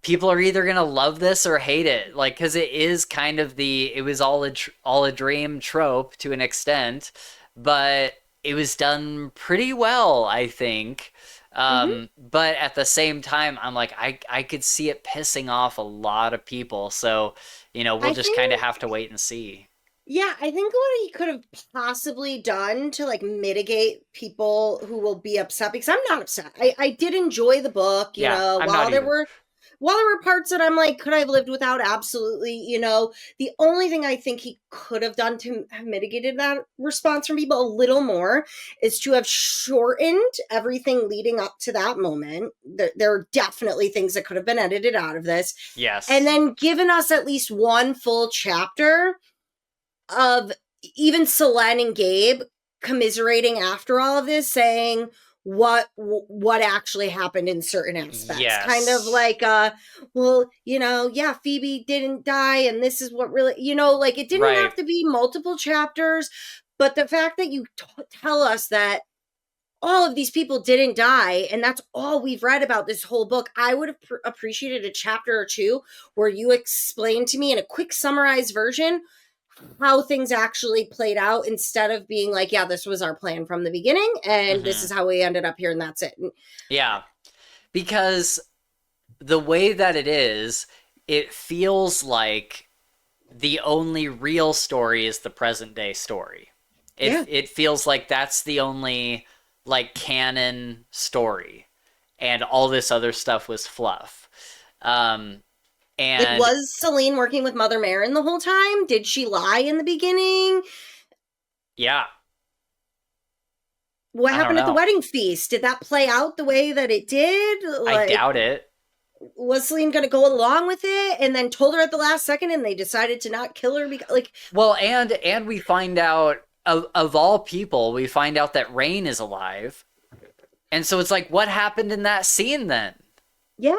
people are either gonna love this or hate it. Like, because it is kind of it was all a dream trope to an extent, but it was done pretty well, I think. Hmm. But at the same time, I'm like, I could see it pissing off a lot of people. So, we'll I just kind of have think to wait and see. Yeah, I think what he could have possibly done to like mitigate people who will be upset, because I'm not upset. I did enjoy the book, Yeah, I'm not either. while there were parts that I'm like, could I have lived without? Absolutely. The only thing I think he could have done to have mitigated that response from people a little more is to have shortened everything leading up to that moment. There are definitely things that could have been edited out of this, and Yes. then given us at least one full chapter of even Selene and Gabe commiserating after all of this, saying what actually happened in certain aspects, kind of Yes. like well, yeah, Phoebe didn't die and this is what really, like, it didn't Right. have to be multiple chapters, but the fact that you tell us that all of these people didn't die, and that's all we've read about this whole book. I would have appreciated a chapter or two where you explain to me in a quick summarized version how things actually played out, instead of being like, yeah, this was our plan from the beginning and this is how we ended up here and that's it. Yeah, because the way that it feels like the only real story is the present day story. It feels like that's the only like canon story, and all this other stuff was fluff. Like, And was Celine working with Mother Marin the whole time? Did she lie in the beginning? yeah, What I don't happened at the know. wedding feast? Did that play out the way that it did? I Like, doubt it. was Celine going to go along with it and then told her at the last second and they decided to not kill her? Because, like, Well, and we find out of all people, we find out that Rain is alive. And so it's like, what happened in that scene then? yeah,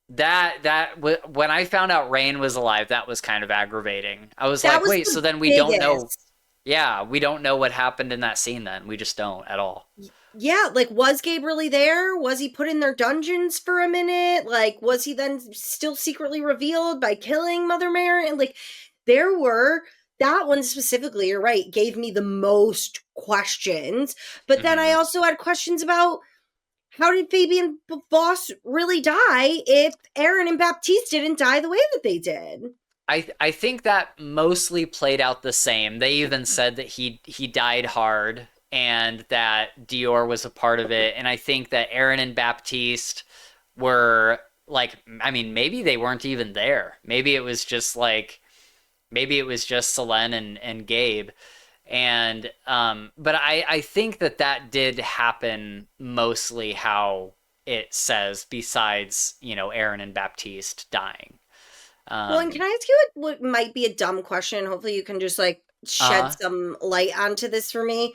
When I found out Rain was alive, that was kind of aggravating. I was that like, was wait, the so then we don't know. biggest. Yeah, we don't know what happened in that scene then. We just don't at all. Yeah, like, was Gabe really there? Was he put in their dungeons for a minute? Like, was he then still secretly revealed by killing Mother Marin? Like, there were, that one specifically, you're right, gave me the most questions. But then I also had questions about, how did Fabian Boss really die if Aaron and Baptiste didn't die the way that they did? I think that mostly played out the same. They even said that he died hard and that Dior was a part of it. And I think that Aaron and Baptiste were like, I mean, maybe they weren't even there. Maybe it was just Selene and Gabe. And but I think that did happen mostly how it says, besides, Aaron and Baptiste dying. Well, and can I ask you what might be a dumb question? Hopefully you can just like shed Uh, some light onto this for me.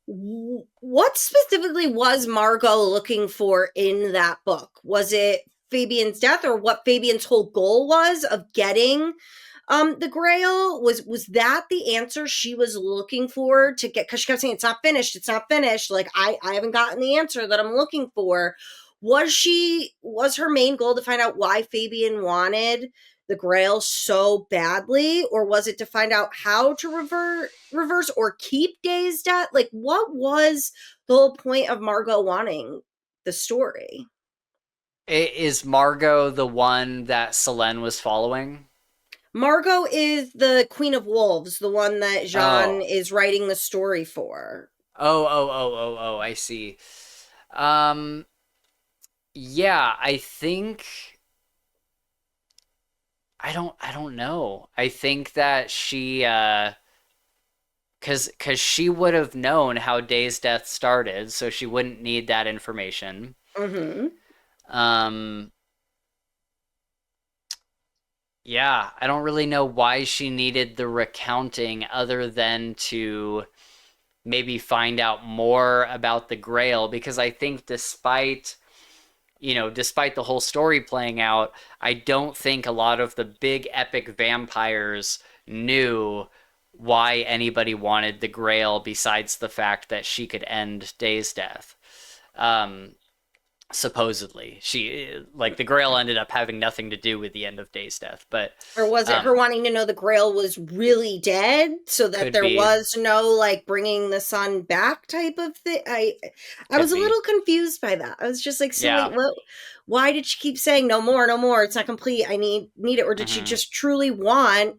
What specifically was Margot looking for in that book? Was it Fabian's death, or what Fabian's whole goal was of getting the Grail? Was that the answer she was looking for to get? Because she kept saying it's not finished, it's not finished. Like, I haven't gotten the answer that I'm looking for. Was her main goal to find out why Fabian wanted the Grail so badly, or was it to find out how to reverse or keep Day's death? Like, what was the whole point of Margot wanting the story? is Margot the one that Selene was following? Margot is the Queen of Wolves, the one that Jean Oh. is writing the story for. Oh, I see. Um, yeah, I think I don't know. I think that she cuz she would have known how Day's death started, so she wouldn't need that information. Mm-hmm. Um, yeah, I don't really know why she needed the recounting other than to maybe find out more about the Grail, because I think despite the whole story playing out, I don't think a lot of the big epic vampires knew why anybody wanted the Grail besides the fact that she could end Day's death. Um, Supposedly, the Grail ended up having nothing to do with the end of Day's death, but Or was it her wanting to know the Grail was really dead, so that could there be, was no like bringing the sun back type of thing? I could was a be, little confused by that. I was just like, so wait, yeah. what? Why did she keep saying no more, no more? It's not complete. I need it. Or did she Hmm. just truly want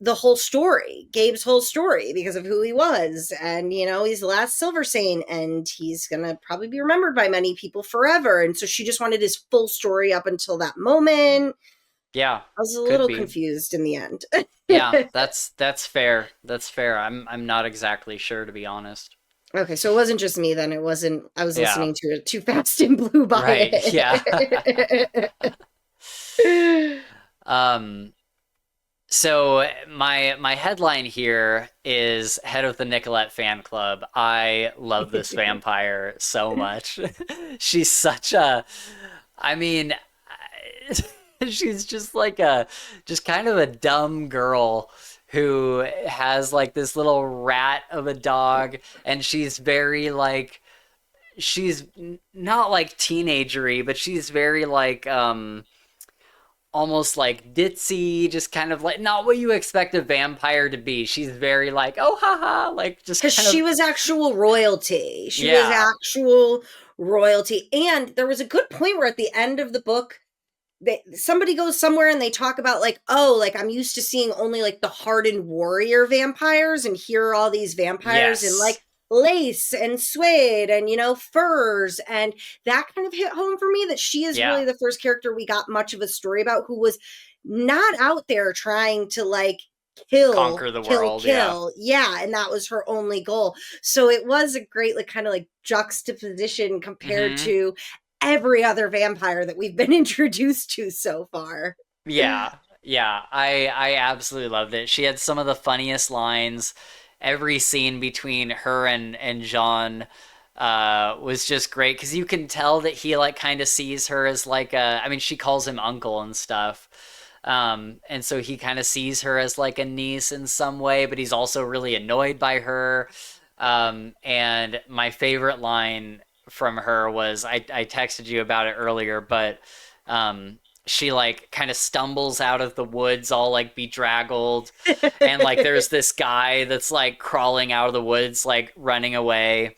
the whole story, Gabe's whole story, because of who he was? And he's the last Silver Saint, and he's gonna probably be remembered by many people forever. And so she just wanted his full story up until that moment. Yeah, I was a could little be. confused in the end. Yeah, that's fair. That's fair. I'm not exactly sure, to be honest. Okay, so it wasn't just me then. It wasn't, I was Yeah. listening to it too fast and blew by Right. Yeah. it. So my headline here is head of the Nicolette fan club. I love this vampire so much. She's such a, I mean, she's just like just kind of a dumb girl who has like this little rat of a dog, and she's very like she's not like teenagery, but she's very like almost like ditzy, just kind of like not what you expect a vampire to be. She's very like, oh haha, like just Because kind of she was actual royalty. She was yeah. actual royalty. And there was a good point where at the end of the book, somebody goes somewhere and they talk about like, oh, like I'm used to seeing only like the hardened warrior vampires, and here are all these vampires in Yes. like lace and suede and furs, and that kind of hit home for me that she is Yeah. really the first character we got much of a story about who was not out there trying to like Conquer the world, yeah. kill. Yeah, and that was her only goal. So it was a great like kind of like juxtaposition compared Mm-hmm. to every other vampire that we've been introduced to so far. Yeah. Yeah. I absolutely loved it. She had some of the funniest lines. Every scene between her and Jean was just great because you can tell that he like kind of sees her as like a, I mean, she calls him uncle and stuff. And so he kind of sees her as like a niece in some way, but he's also really annoyed by her. And my favorite line from her was I texted you about it earlier, but she like kind of stumbles out of the woods all like bedraggled, and like there's this guy that's like crawling out of the woods like running away,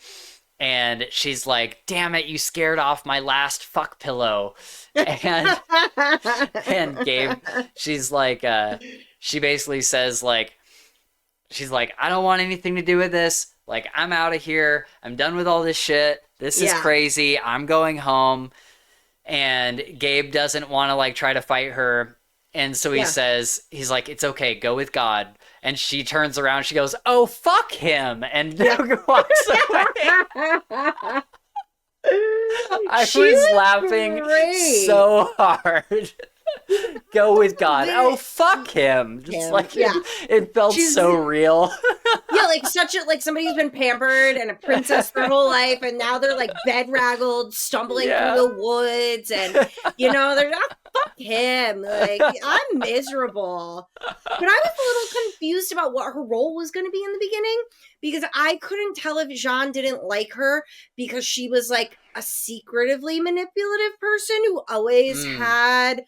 and she's like, damn it, you scared off my last fuck pillow. And Gabe, she's like she basically says like, she's like, I don't want anything to do with this, like I'm out of here, I'm done with all this shit, this is Yeah. crazy, I'm going home. And Gabe doesn't want to like try to fight her, and so he Yeah. says, he's like, it's okay, go with God. And she turns around, she goes, oh fuck him, and Yeah. walks away. I She was was laughing great. so hard. Go with God. Oh fuck him. Just like Yeah. it felt She's so real. yeah, like such a like somebody who's been pampered and a princess their whole life, and now they're like bedraggled, stumbling through Yeah. the woods, and they're not fuck him. Like I'm miserable. But I was a little confused about what her role was going to be in the beginning because I couldn't tell if Jean didn't like her because she was like a secretively manipulative person who always Mm, had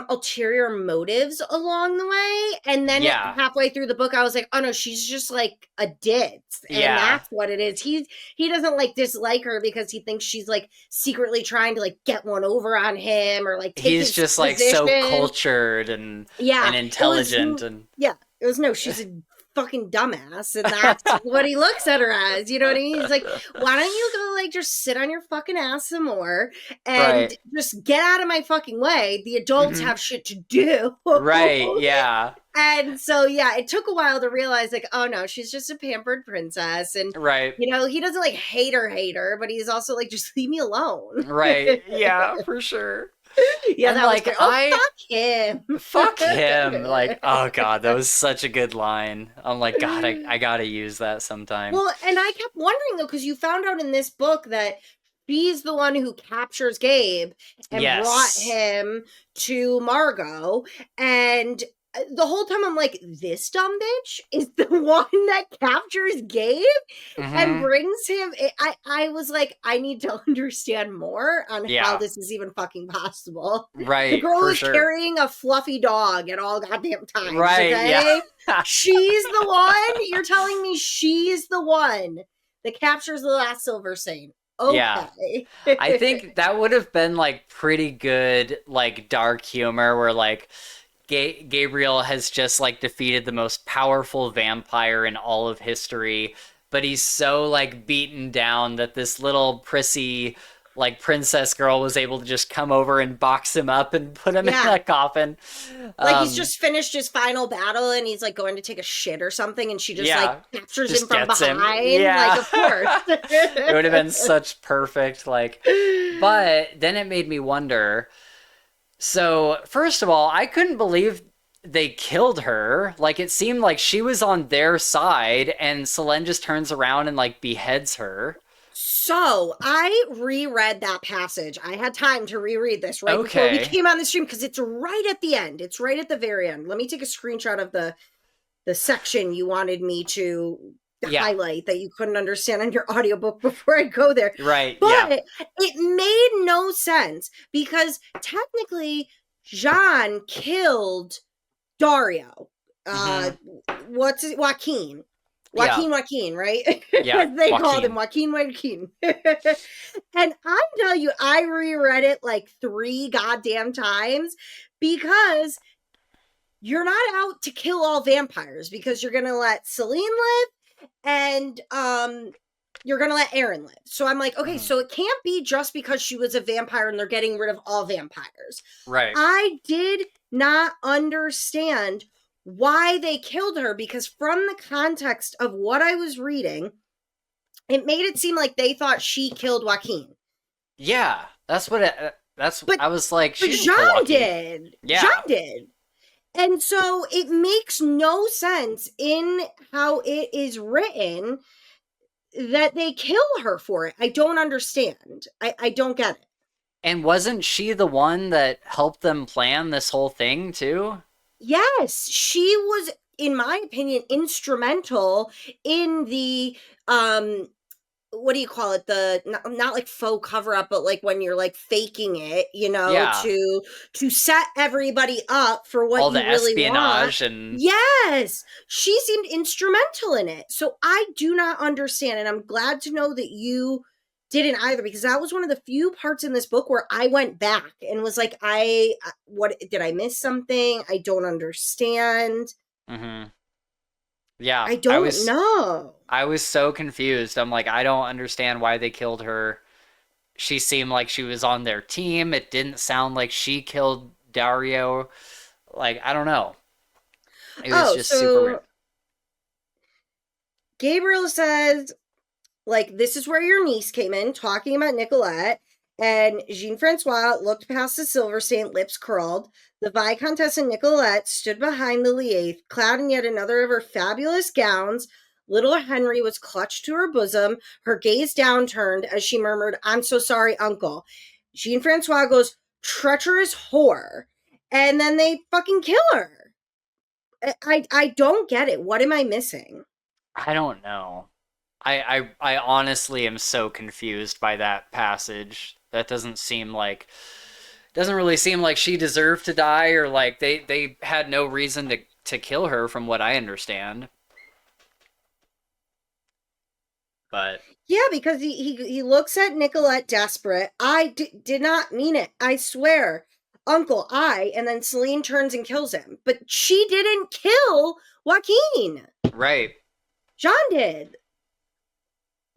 ulterior motives along the way, and then yeah. halfway through the book I was like, oh no, she's just like a ditz, and Yeah. that's what it is. He doesn't like dislike her because he thinks she's like secretly trying to like get one over on him or like take He's his just like so position. cultured and Yeah, intelligent and yeah, it was no, she's a fucking dumbass, and that's what he looks at her as. You know what I mean? He's like, why don't you go like just sit on your fucking ass some more and right. just get out of my fucking way? The adults Hmm. have shit to do. Right. Yeah. And so yeah, it took a while to realize like, oh no, she's just a pampered princess, and Right. he doesn't like hate her, but he's also like, just leave me alone. Right. Yeah, for sure. Yeah, And that was like great. Oh, fuck him. fuck Like, him. oh god, that was such a good line. I'm like, God, I gotta use that sometime. Well, and I kept wondering though, because you found out in this book that she's the one who captures Gabe and brought Yes. him to Margot. And the whole time I'm like, this dumb bitch is the one that captures Gabe and Hmm. brings him. I was like, I need to understand more on how Yeah. this is even fucking possible. The Right, girl for is sure. carrying a fluffy dog at all goddamn times, Right, okay? yeah. She's the one? You're telling me she's the one that captures the last Silver Saint. Yeah. Okay. I think that would have been like pretty good, like dark humor where like Gabriel has just like defeated the most powerful vampire in all of history, but he's so like beaten down that this little prissy like princess girl was able to just come over and box him up and put him in Yeah. a coffin. Like he's just finished his final battle and he's like going to take a shit or something, and she just Yeah, like captures just him from gets him. behind. Yeah. Like, of course. It would have been such perfect like, but then it made me wonder. So, first of all, I couldn't believe they killed her. Like, it seemed like she was on their side, and Selene just turns around and, like, beheads her. So I reread that passage. I had time to reread this right before we Okay. came on the stream because it's right at the end. It's right at the very end. Let me take a screenshot of the section you wanted me to Yeah. highlight that you couldn't understand on your audiobook before I go there. Right. Yeah. But it made no sense because technically Jean killed Dario. Mm-hmm. What's it? Joaquin. Yeah. Joaquin, right? Yeah. They called him Joaquin. Joaquin. And I tell you, I reread it like 3 goddamn times because you're not out to kill all vampires because you're gonna let Celine live and you're gonna let Aaron live. So I'm like, okay, so it can't be just because she was a vampire and they're getting rid of all vampires. Right. I did not understand why they killed her because from the context of what I was reading, it made it seem like they thought she killed Joaquin. Yeah. That's what it. That's. But I was like, but she didn't kill Jean Joaquin. did. Yeah. Jean did. And so it makes no sense in how it is written that they kill her for it. I don't understand. I don't get it. And wasn't she the one that helped them plan this whole thing too? Yes, she was, in my opinion, instrumental in the what do you call it, the not like faux cover up, but like when you're like faking it, Yeah. to set everybody up for what All you the really want. espionage and Yes, she seemed instrumental in it. So I do not understand, and I'm glad to know that you didn't either, because that was one of the few parts in this book where I went back and was like, what did I miss something? I don't understand. Mm-hmm. Yeah. I don't know. I was so confused. I'm like, I don't understand why they killed her. She seemed like she was on their team. It didn't sound like she killed Dario. Like, I don't know. It was just super weird. Gabriel says, like, this is where your niece came in, talking about Nicolette, and Jean-Francois looked past the silver stained, lips curled. The Viscountess and Nicolette stood behind the Liaith, clad in yet another of her fabulous gowns. Little Henry was clutched to her bosom, her gaze downturned as she murmured, "I'm so sorry, uncle." Jean-Francois goes, "Treacherous whore." And then they fucking kill her. I don't get it. What am I missing? I don't know. I honestly am so confused by that passage. That doesn't really seem like she deserved to die, or like they had no reason to kill her from what I understand. But yeah, because he looks at Nicolette desperate. I did not mean it. I swear. Uncle, and then Celine turns and kills him. But she didn't kill Joaquin. right. Jean did.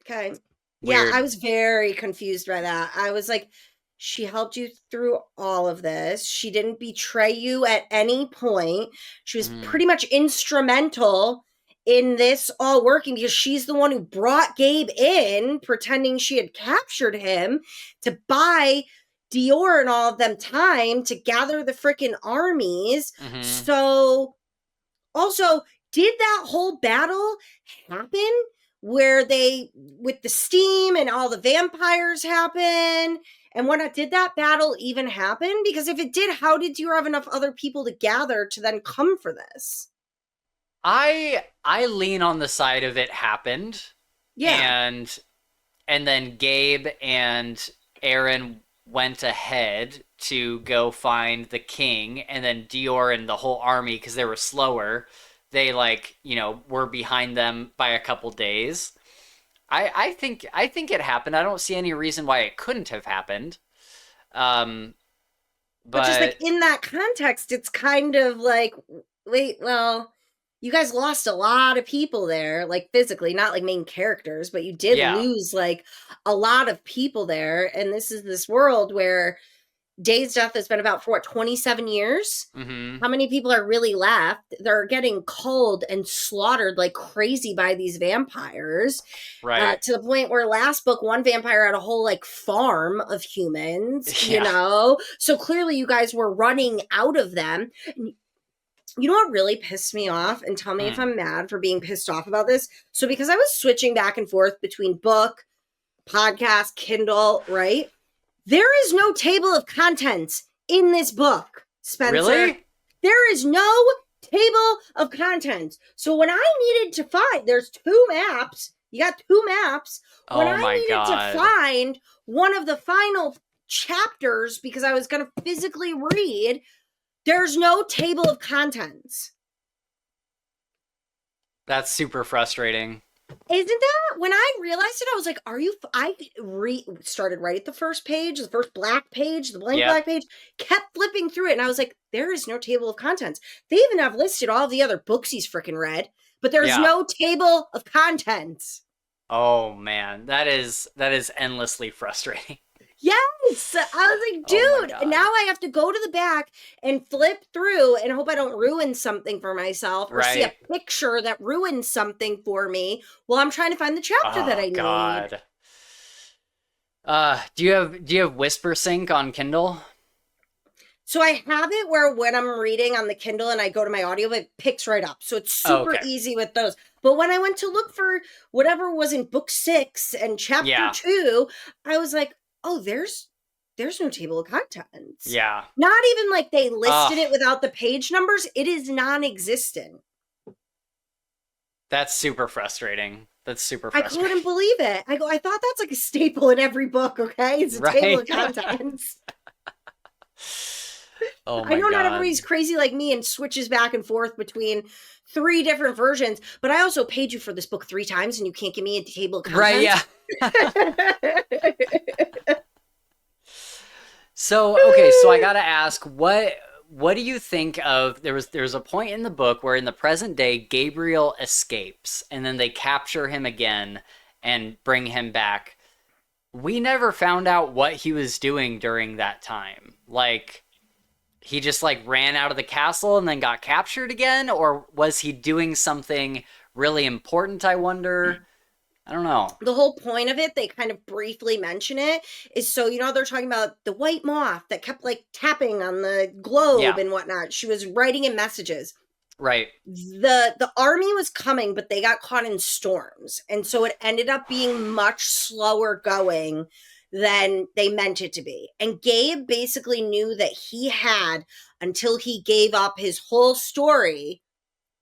Okay. Weird. Yeah, I was very confused by that. I was like, she helped you through all of this. She didn't betray you at any point. She was pretty much instrumental in this all working because she's the one who brought Gabe in, pretending she had captured him to buy Dior and all of them time to gather the freaking armies. So, also, did that whole battle happen where they, with the steam and all the vampires happen? And what did that battle even happen? Because if it did, how did you have enough other people to gather to then come for this? I lean on the side of it happened. Yeah. And then Gabe and Aaron went ahead to go find the king, and then Dior and the whole army, because they were slower, they were behind them by a couple days. I think it happened. I don't see any reason why it couldn't have happened. But just like in that context, it's kind of like, wait, well, you guys lost a lot of people there, like physically, not like main characters, but you did lose like a lot of people there. And this is this world where Day's death has been about, for what, 27 years? How many people are really left? They're getting culled and slaughtered like crazy by these vampires. Right. To the point where last book, one vampire had a whole like farm of humans, Yeah. So clearly you guys were running out of them. You know what really pissed me off? And tell me if I'm mad for being pissed off about this. So because I was switching back and forth between book, podcast, Kindle, right? There is no table of contents in this book, Spencer. Really? There is no table of contents. So when I needed to find, there's two maps. You got two maps. When Oh I my needed to God. find one of the final chapters because I was going to physically read, there's no table of contents. That's super frustrating. Isn't that, when I realized it, I was like, I started right at the first page, the first black page, the blank black page, kept flipping through it, and I was like, there is no table of contents. They even have listed all the other books he's freaking read, but there's no table of contents. Oh man, that is endlessly frustrating. Yes! I was like, dude, and now I have to go to the back and flip through and hope I don't ruin something for myself or see a picture that ruins something for me while I'm trying to find the chapter that I need. God. Do you have Whisper Sync on Kindle? So I have it where when I'm reading on the Kindle and I go to my audio, it picks right up. So it's super easy with those. But when I went to look for whatever was in book 6 and chapter 2, I was like, oh, there's no table of contents. Yeah. Not even like they listed it without the page numbers. It is non-existent. That's super frustrating. That's super frustrating. I couldn't believe it. I thought that's like a staple in every book, okay? It's a table of contents. Oh my I know God. not everybody's crazy like me and switches back and forth between 3 different versions, but I also paid you for this book 3 times and you can't give me a table of contents. Right, yeah. So I gotta ask, what do you think of, there's a point in the book where in the present day Gabriel escapes and then they capture him again and bring him back. We never found out what he was doing during that time. Like, he just like ran out of the castle and then got captured again, or was he doing something really important, I wonder? I don't know. The whole point of it, they kind of briefly mention it, is so, they're talking about the white moth that kept like tapping on the globe and whatnot. She was writing in messages. Right. The army was coming, but they got caught in storms. And so it ended up being much slower going than they meant it to be. And Gabe basically knew that he had until he gave up his whole story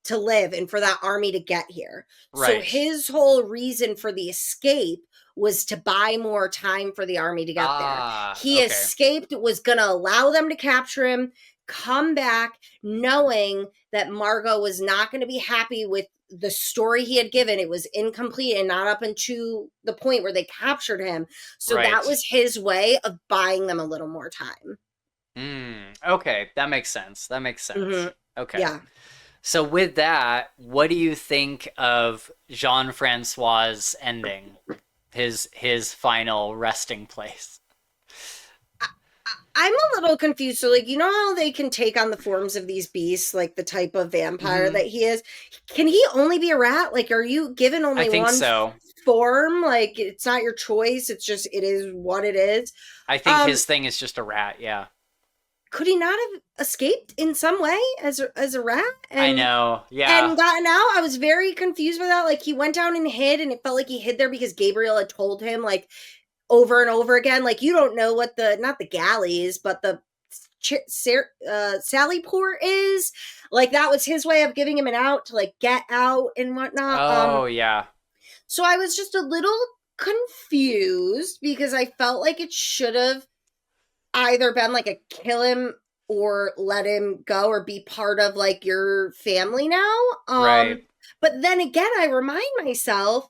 to live and for that army to get here. Right. So his whole reason for the escape was to buy more time for the army to get there. He escaped, was going to allow them to capture him, come back knowing that Margot was not going to be happy with the story he had given. It was incomplete and not up into the point where they captured him. So that was his way of buying them a little more time. Okay, that makes sense. Mm-hmm. Okay. Yeah. So with that, what do you think of Jean-Francois's ending? His final resting place? I'm a little confused. So, like, how they can take on the forms of these beasts, like the type of vampire that he is? Can he only be a rat? Like, are you given only one form? Like, it's not your choice. It's just, it is what it is. I think his thing is just a rat, yeah. Could he not have escaped in some way as a rat? I know, yeah. And gotten out? I was very confused by that. Like, he went down and hid, and it felt like he hid there because Gabriel had told him, like, over and over again, like, you don't know what not the galleys, but the Sally port is. Like, that was his way of giving him an out to, like, get out and whatnot. Yeah. So I was just a little confused because I felt like it should have either been like a kill him or let him go or be part of like your family now. Right. But then again, I remind myself,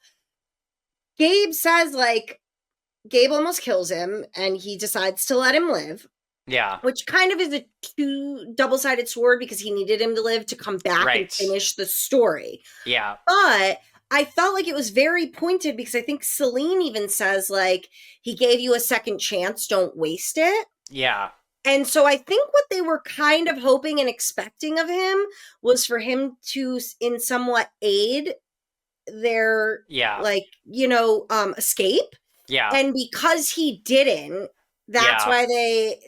Gabe says like, Gabe almost kills him and he decides to let him live. Yeah. Which kind of is a double-sided sword because he needed him to live to come back and finish the story. Yeah. But I felt like it was very pointed because I think Celine even says, like, he gave you a second chance, don't waste it. Yeah. And so I think what they were kind of hoping and expecting of him was for him to, in somewhat aid their, like, escape. Yeah. And because he didn't, that's why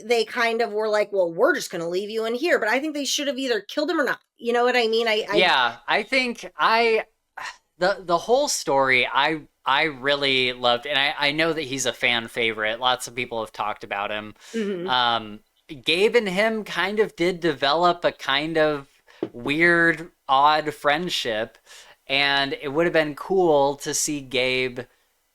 they kind of were like, well, we're just going to leave you in here. But I think they should have either killed him or not. You know what I mean? I think the whole story I really loved, and I know that he's a fan favorite. Lots of people have talked about him. Mm-hmm. Gabe and him kind of did develop a kind of weird, odd friendship, and it would have been cool to see Gabe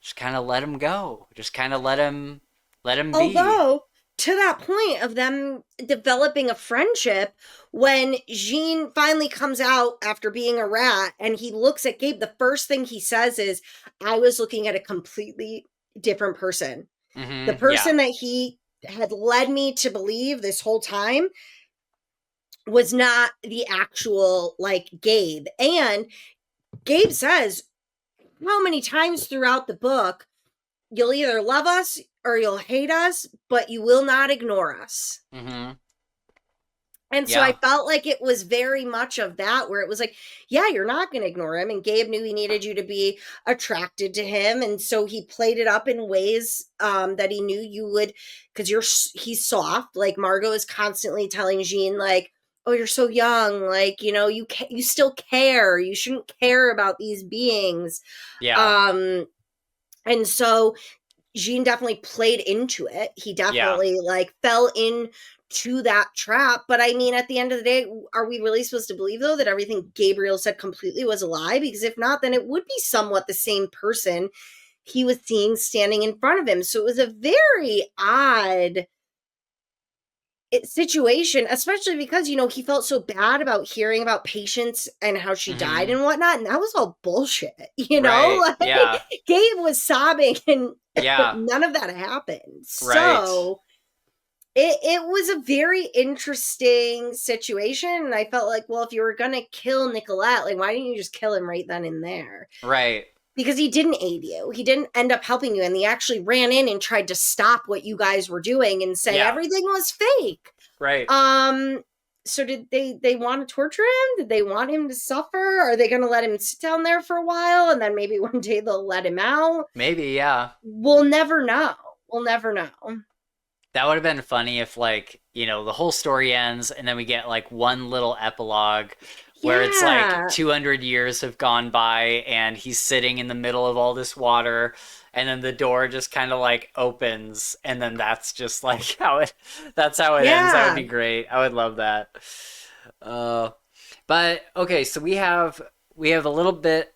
just kind of let him go, just kind of let him be. Although, to that point of them developing a friendship, when Jean finally comes out after being a rat and he looks at Gabe, the first thing he says is, I was looking at a completely different person. The Yeah. person that he had led me to believe this whole time was not the actual, like, Gabe. And Gabe says, how many times throughout the book, you'll either love us or you'll hate us, but you will not ignore us. hmm And so I Yeah. felt like it was very much of that, where it was like, yeah, you're not going to ignore him. And Gabe knew he needed you to be attracted to him. And so he played it up in ways that he knew you would, because he's soft. Like Margot is constantly telling Jean, like, oh, you're so young. Like, you still care. You shouldn't care about these beings. Yeah. Um, and so Jean definitely played into it. He Yeah. definitely like fell into that trap. But I mean, at the end of the day, are we really supposed to believe though that everything Gabriel said completely was a lie? Because if not, then it would be somewhat the same person he was seeing standing in front of him. So it was a very odd situation, especially because, he felt so bad about hearing about Patience and how she died hmm and whatnot. And that was all bullshit, Right. like Yeah. Gabe was sobbing and Yeah. none of that happened. Right. So it was a very interesting situation. And I felt like, well, if you were going to kill Nicolette, like, why didn't you just kill him right then and there? Right. Because he didn't aid you. He didn't end up helping you. And he actually ran in and tried to stop what you guys were doing and say Yeah. everything was fake. Right. Um, so did they want to torture him? Did they want him to suffer? Are they going to let him sit down there for a while and then maybe one day they'll let him out? Maybe. Yeah. We'll never know. We'll never know. That would have been funny if, like, the whole story ends and then we get, like, one little epilogue where it's like Yeah. 200 years have gone by and he's sitting in the middle of all this water and then the door just kind of, like, opens and then that's just, like, that's how it ends. That would Yeah. be great. I would love that. Uh, but, okay, so we have a little bit,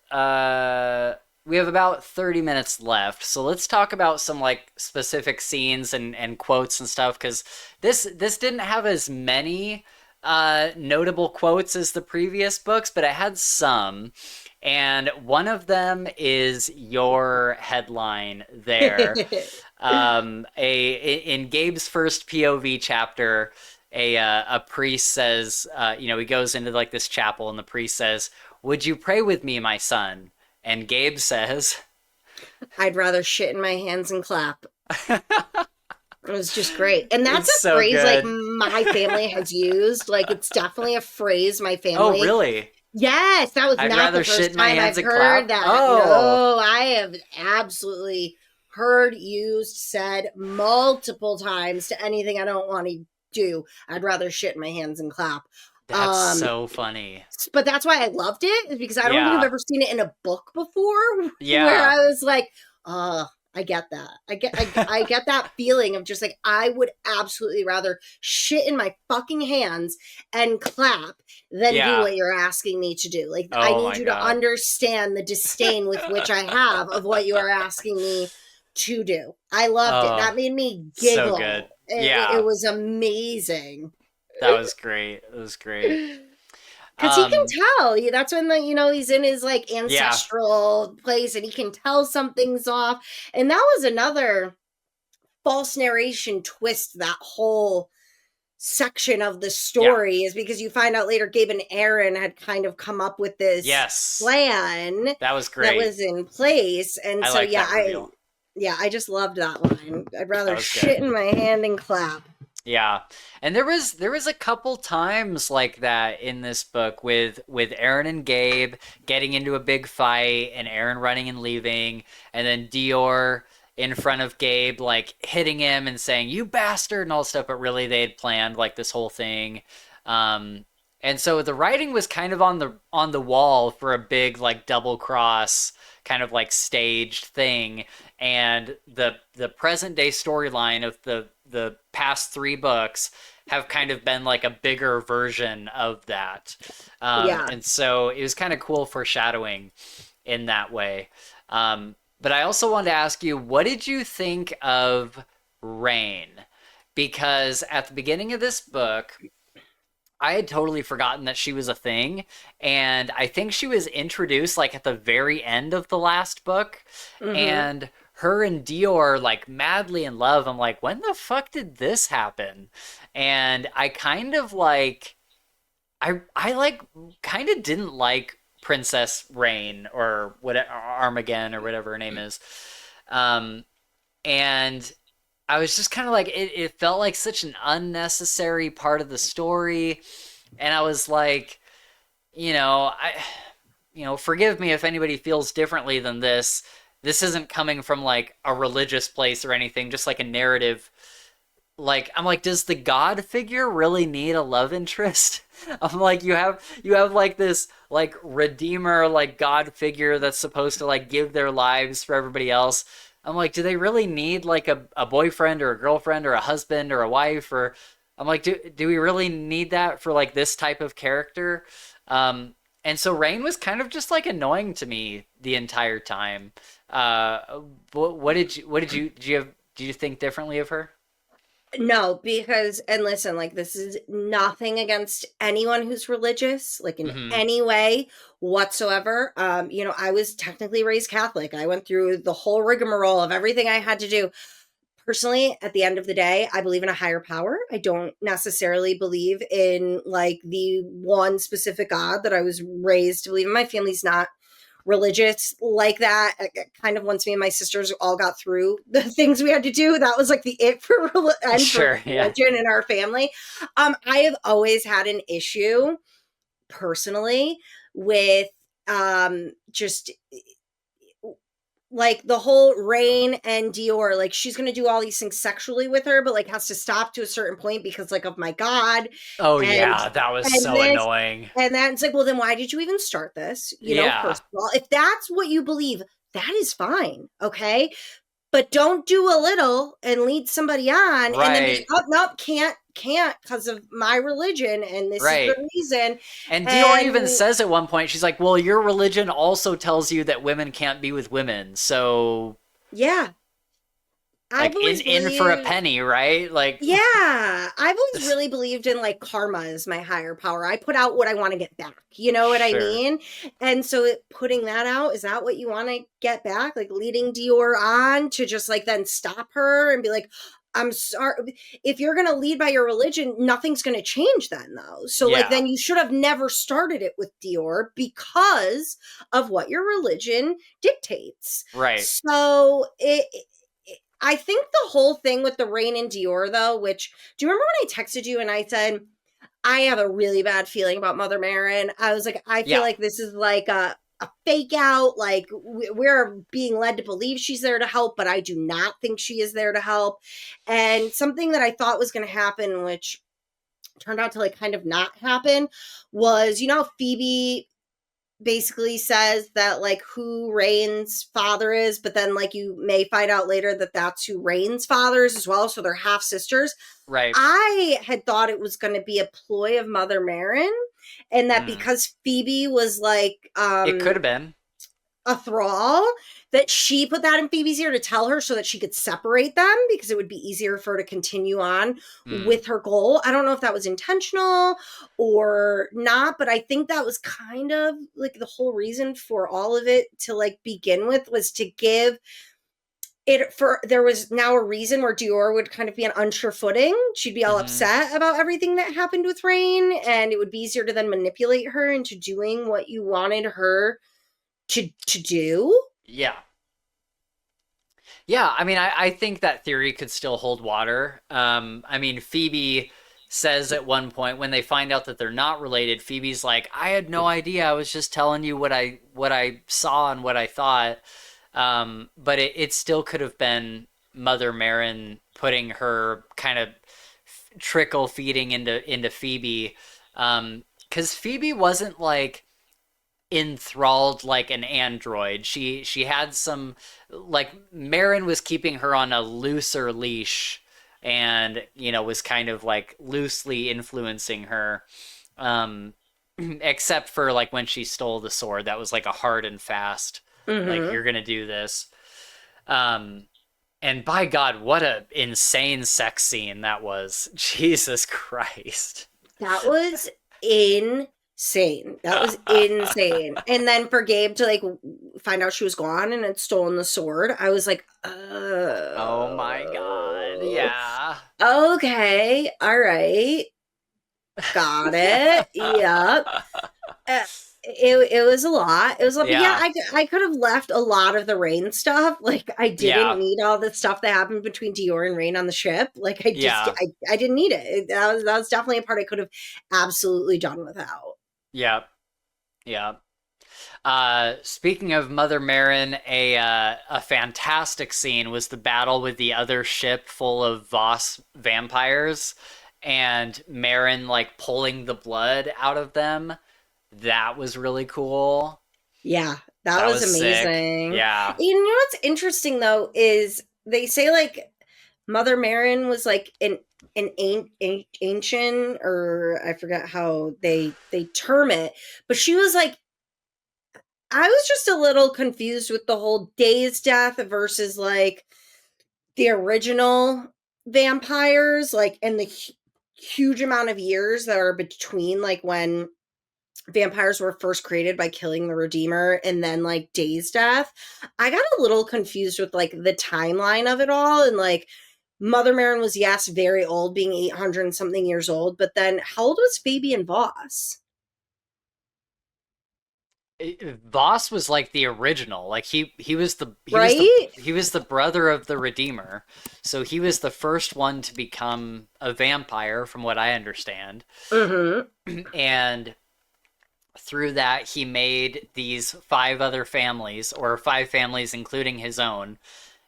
we have about 30 minutes left, so let's talk about some like specific scenes and quotes and stuff, because this didn't have as many notable quotes as the previous books, but it had some, and one of them is your headline there. In Gabe's first POV chapter, a priest says, he goes into like this chapel, and the priest says, "Would you pray with me, my son?" And Gabe says, I'd rather shit in my hands and clap. It was just great. And that's "It's a so phrase like good." my family has used. Like it's definitely a phrase my Oh, family. really? Yes, that was I'd not the rather shit first in my time hands I've and heard clap. that. Oh, No, I have absolutely heard used, said multiple times to anything I don't want to do. I'd rather shit in my hands and clap. that's Um, so funny. but that's why I loved it, is because I don't think I've Yeah, ever seen it in a book before where yeah, I was like, I get that. I get that feeling of just like I would absolutely rather shit in my fucking hands and clap than do yeah. what you're asking me to do. Like I Oh need my you to God. understand the disdain with which I have of what you are asking me to do. I loved it. That Oh, made me so good. giggle. It Yeah, was amazing. that was great. It was great. Because he can Um, tell. That's when he's in his like yeah, ancestral place and he can tell something's off. And that was another false narration twist, that whole section of the yeah, story, is because you find out later Gabe and Aaron had kind of come up with this yes. plan That was that great. was in place. And I so like that reveal. I just loved that line. I'd That rather was shit good. in my hand and clap. Yeah. And there was a couple times like that in this book with Aaron and Gabe getting into a big fight and Aaron running and leaving and then Dior in front of Gabe like hitting him and saying you bastard and all this stuff, but really they had planned like this whole thing. Um and so the writing was kind of on the wall for a big like double cross kind of like staged thing, and the present day storyline of the past three books have kind of been like a bigger version of that. Yeah. And so it was kind of cool foreshadowing in that way. But I also wanted to ask you, what did you think of Rain? Because at the beginning of this book, I had totally forgotten that she was a thing, and I think she was introduced like at the very end of the last book, Hmm. and her and Dior like madly in love. I'm like, when the fuck did this happen? And I kind of like I like kind of didn't like Princess Rain or what Armageddon or whatever her name is. Um, and I was just kind of like it felt like such an unnecessary part of the story, and I was like, forgive me if anybody feels differently than this. This isn't coming from like a religious place or anything, just like a narrative. Like I'm like, does the God figure really need a love interest? I'm like, you have like this like redeemer like God figure that's supposed to like give their lives for everybody else. I'm like, do they really need like a boyfriend or a girlfriend or a husband or a wife? Or I'm like, do we really need that for like this type of character? Um, and so Rain was kind of just like annoying to me the entire time. Did you think differently of her? No, because, and listen, like, this is nothing against anyone who's religious, like, in Mm-hmm. any way whatsoever. I was technically raised Catholic. I went through the whole rigmarole of everything I had to do. Personally, at the end of the day, I believe in a higher power. I don't necessarily believe in like the one specific God that I was raised to believe in. My family's not religious like that. Kind of once me and my sisters all got through the things we had to do, that was like the it for and for Sure, yeah. religion in our family. I have always had an issue personally with just like the whole Rain and Dior, like she's gonna do all these things sexually with her, but like has to stop to a certain point because like of my God, Oh and yeah, that was and so this, annoying. and then it's like, well, then why did you even start this? Yeah, First of all, if that's what you believe, that is fine, okay, but don't do a little and lead somebody on and then be like, right, oh nope, can't because of my religion, and this is the right. reason, And Dior even and says at one point, she's like, "Well, your religion also tells you that women can't be with women, so yeah, I've like in always in for a believed. penny, right?" Like, Yeah, I've always really believed in like karma as my higher power. I put out what I want to get back. You know what I sure, mean? And so putting that out, is that what you want to get back? Like leading Dior on to just like then stop her and be like, I'm sorry. If you're going to lead by your religion, nothing's going to change then, though. So, like, yeah, then you should have never started it with Dior because of what your religion dictates. right. So, I think the whole thing with the Rain and Dior, though, which do you remember when I texted you and I said, I have a really bad feeling about Mother Marin? I was like, I feel Yeah, like this is like a fake out. Like, we're being led to believe she's there to help, but I do not think she is there to help. And something that I thought was going to happen, which turned out to like kind of not happen, was Phoebe basically says that like who Rain's father is, but then like you may find out later that that's who Rain's father is as well. So they're half sisters. right. I had thought it was going to be a ploy of Mother Marin, and that Mm. because Phoebe was like It could have been. a thrall, that she put that in Phoebe's ear to tell her so that she could separate them because it would be easier for her to continue on Mm. with her goal. I don't know if that was intentional or not, but I think that was kind of like the whole reason for all of it to like begin with, was to give it for there was now a reason where Dior would kind of be on unsure footing. She'd be all Hmm. upset about everything that happened with Rain, and it would be easier to then manipulate her into doing what you wanted her to do. Yeah. Yeah, I mean, I think that theory could still hold water. I mean, Phoebe says at one point when they find out that they're not related, Phoebe's like, "I had no idea. I was just telling you what I saw and what I thought." But it still could have been Mother Marin putting her kind of trickle feeding into Phoebe, because Phoebe wasn't like enthralled like an android. She had some, like, Marin was keeping her on a looser leash, and was kind of like loosely influencing her. Um, except for like when she stole the sword, that was like a hard and fast, like, Mm-hmm. you're gonna do this. Um, and by God, what a insane sex scene that was. Jesus Christ. That was insane. That was insane. And then for Gabe to like find out she was gone and had stolen the sword, I was like, Oh my God. oh, Yeah. okay, all right, got it. Yep. Uh, it was a lot. It was a lot, but yeah, Yeah. I could have left a lot of the Rain stuff. Like I didn't Yeah. need all the stuff that happened between Dior and Rain on the ship. Like I just Yeah. I didn't need it. That was definitely a part I could have absolutely done without. Yeah. Yeah. Speaking of Mother Marin, a fantastic scene was the battle with the other ship full of Voss vampires, and Marin like pulling the blood out of them. That was really cool. Yeah, that That was was sick. amazing. Yeah. You know what's interesting though is they say like Mother Marin was like an ancient, or I forget how they term it, but she was like, I was just a little confused with the whole day's death versus like the original vampires, like, and the huge amount of years that are between like when vampires were first created by killing the Redeemer and then like day's death. I got a little confused with like the timeline of it all, and like Mother Marin was, yes, very old, being 800 and something years old, but then how old was Fabian Voss? Voss was like the original. Like he was the Right? he was the brother of the Redeemer. So he was the first one to become a vampire from what I understand. Mm-hmm. And through that he made these five other families, or five families including his own.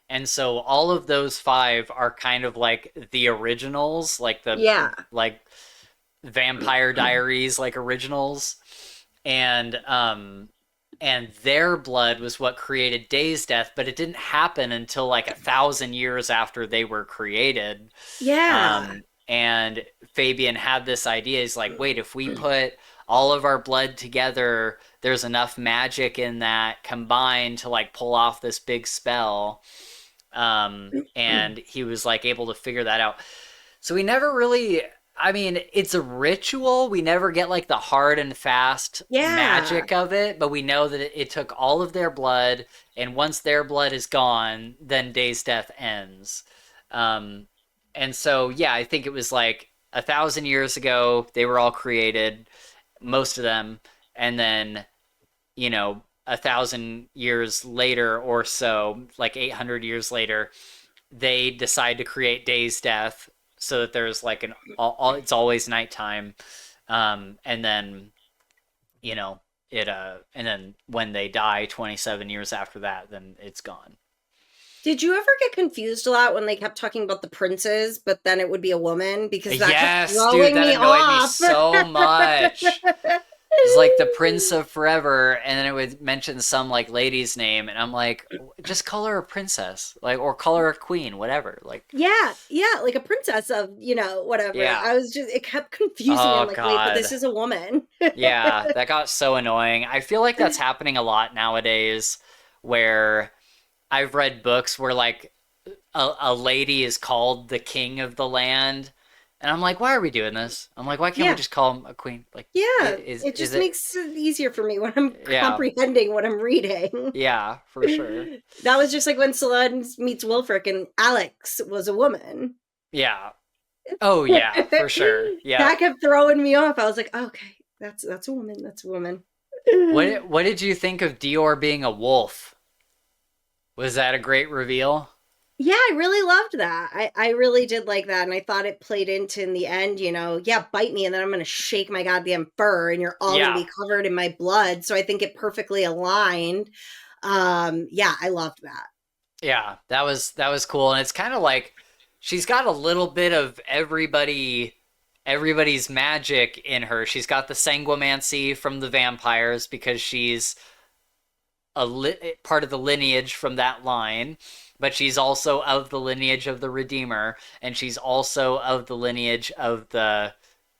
And so all of those five are kind of like the originals, like the Yeah. like Vampire Diaries like originals. And their blood was what created Day's death, but it didn't happen until like 1,000 years after they were created. Yeah. And Fabian had this idea. He's like, wait, if we put all of our blood together, there's enough magic in that combined to like pull off this big spell. And he was like able to figure that out. So we never really, I mean, it's a ritual. We never get like the hard and fast Yeah. magic of it, but we know that it took all of their blood, and once their blood is gone, then Day's death ends. Um, and so, yeah, I think it was like 1,000 years ago, they were all created, most of them, and then, 1,000 years later or so, like 800 years later, they decide to create Day's death so that there's like it's always nighttime, and then and then when they die 27 years after that, then it's gone. Did you ever get confused a lot when they kept talking about the princes, but then it would be a woman? Because that kept Yes, dude, throwing that me annoyed me off. so much. It's like the Prince of Forever, and then it would mention some like lady's name, and I'm like, just call her a princess, like, or call her a queen, whatever. Like, Yeah, yeah, like a princess of, whatever. yeah. I was just, it kept confusing me. I'm Oh like, wait, but this God. is a woman. Yeah, that got so annoying. I feel like that's happening a lot nowadays, where I've read books where like a lady is called the king of the land, and I'm like, why are we doing this? I'm like, why can't we Yeah, just call him a queen? Like, yeah. It is just it? makes it easier for me when I'm Yeah, comprehending what I'm reading. yeah, for sure. That was just like when Solange meets Wilfric and Alex was a woman. Yeah. Oh yeah, for sure. Yeah. That kept throwing me off. I was like, okay, that's a woman. That's a woman. What did you think of Dior being a wolf? Was that a great reveal? Yeah, I really loved that. I really did like that. And I thought it played into in the end, yeah, bite me and then I'm going to shake my goddamn fur and you're all going to Yeah. be covered in my blood. So I think it perfectly aligned. Yeah, I loved that. Yeah, that was cool, and it's kind of like she's got a little bit of everybody everybody's magic in her. She's got the sanguimancy from the vampires because she's part of the lineage from that line, but she's also of the lineage of the Redeemer, and she's also of the lineage of the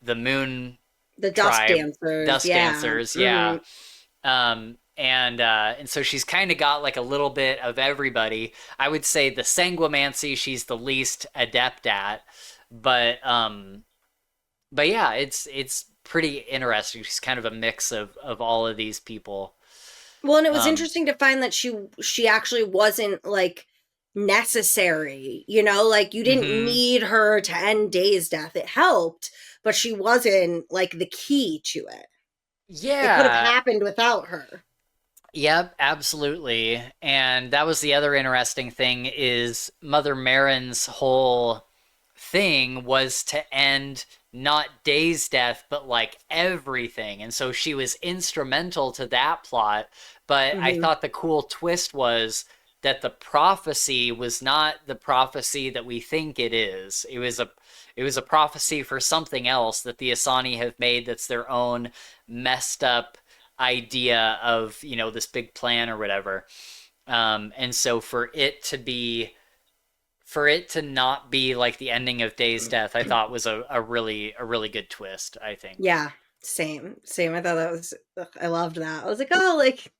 Moon The Dusk tribe, Dancers, Dust yeah. Dancers, Hmm. yeah. And so she's kind of got like a little bit of everybody. I would say the sanguimancy she's the least adept at, but but yeah, it's pretty interesting. She's kind of a mix of all of these people. Well, and it was Um, interesting to find that she actually wasn't like necessary, you know, like you didn't mhm. need her to end Day's death. It helped, but she wasn't like the key to it. It could have Yeah, happened without her. yep, absolutely. And that was the other interesting thing is Mother Marin's whole thing was to end not Day's death, but like everything. And so she was instrumental to that plot. But I Hmm. thought the cool twist was that the prophecy was not the prophecy that we think it is. It was a prophecy for something else that the Asani have made that's their own messed up idea of, this big plan or whatever. And so for it to not be like the ending of Day's death, I thought was a really good twist, I think. Yeah, same. I thought that was, ugh, I loved that. I was like, oh, like,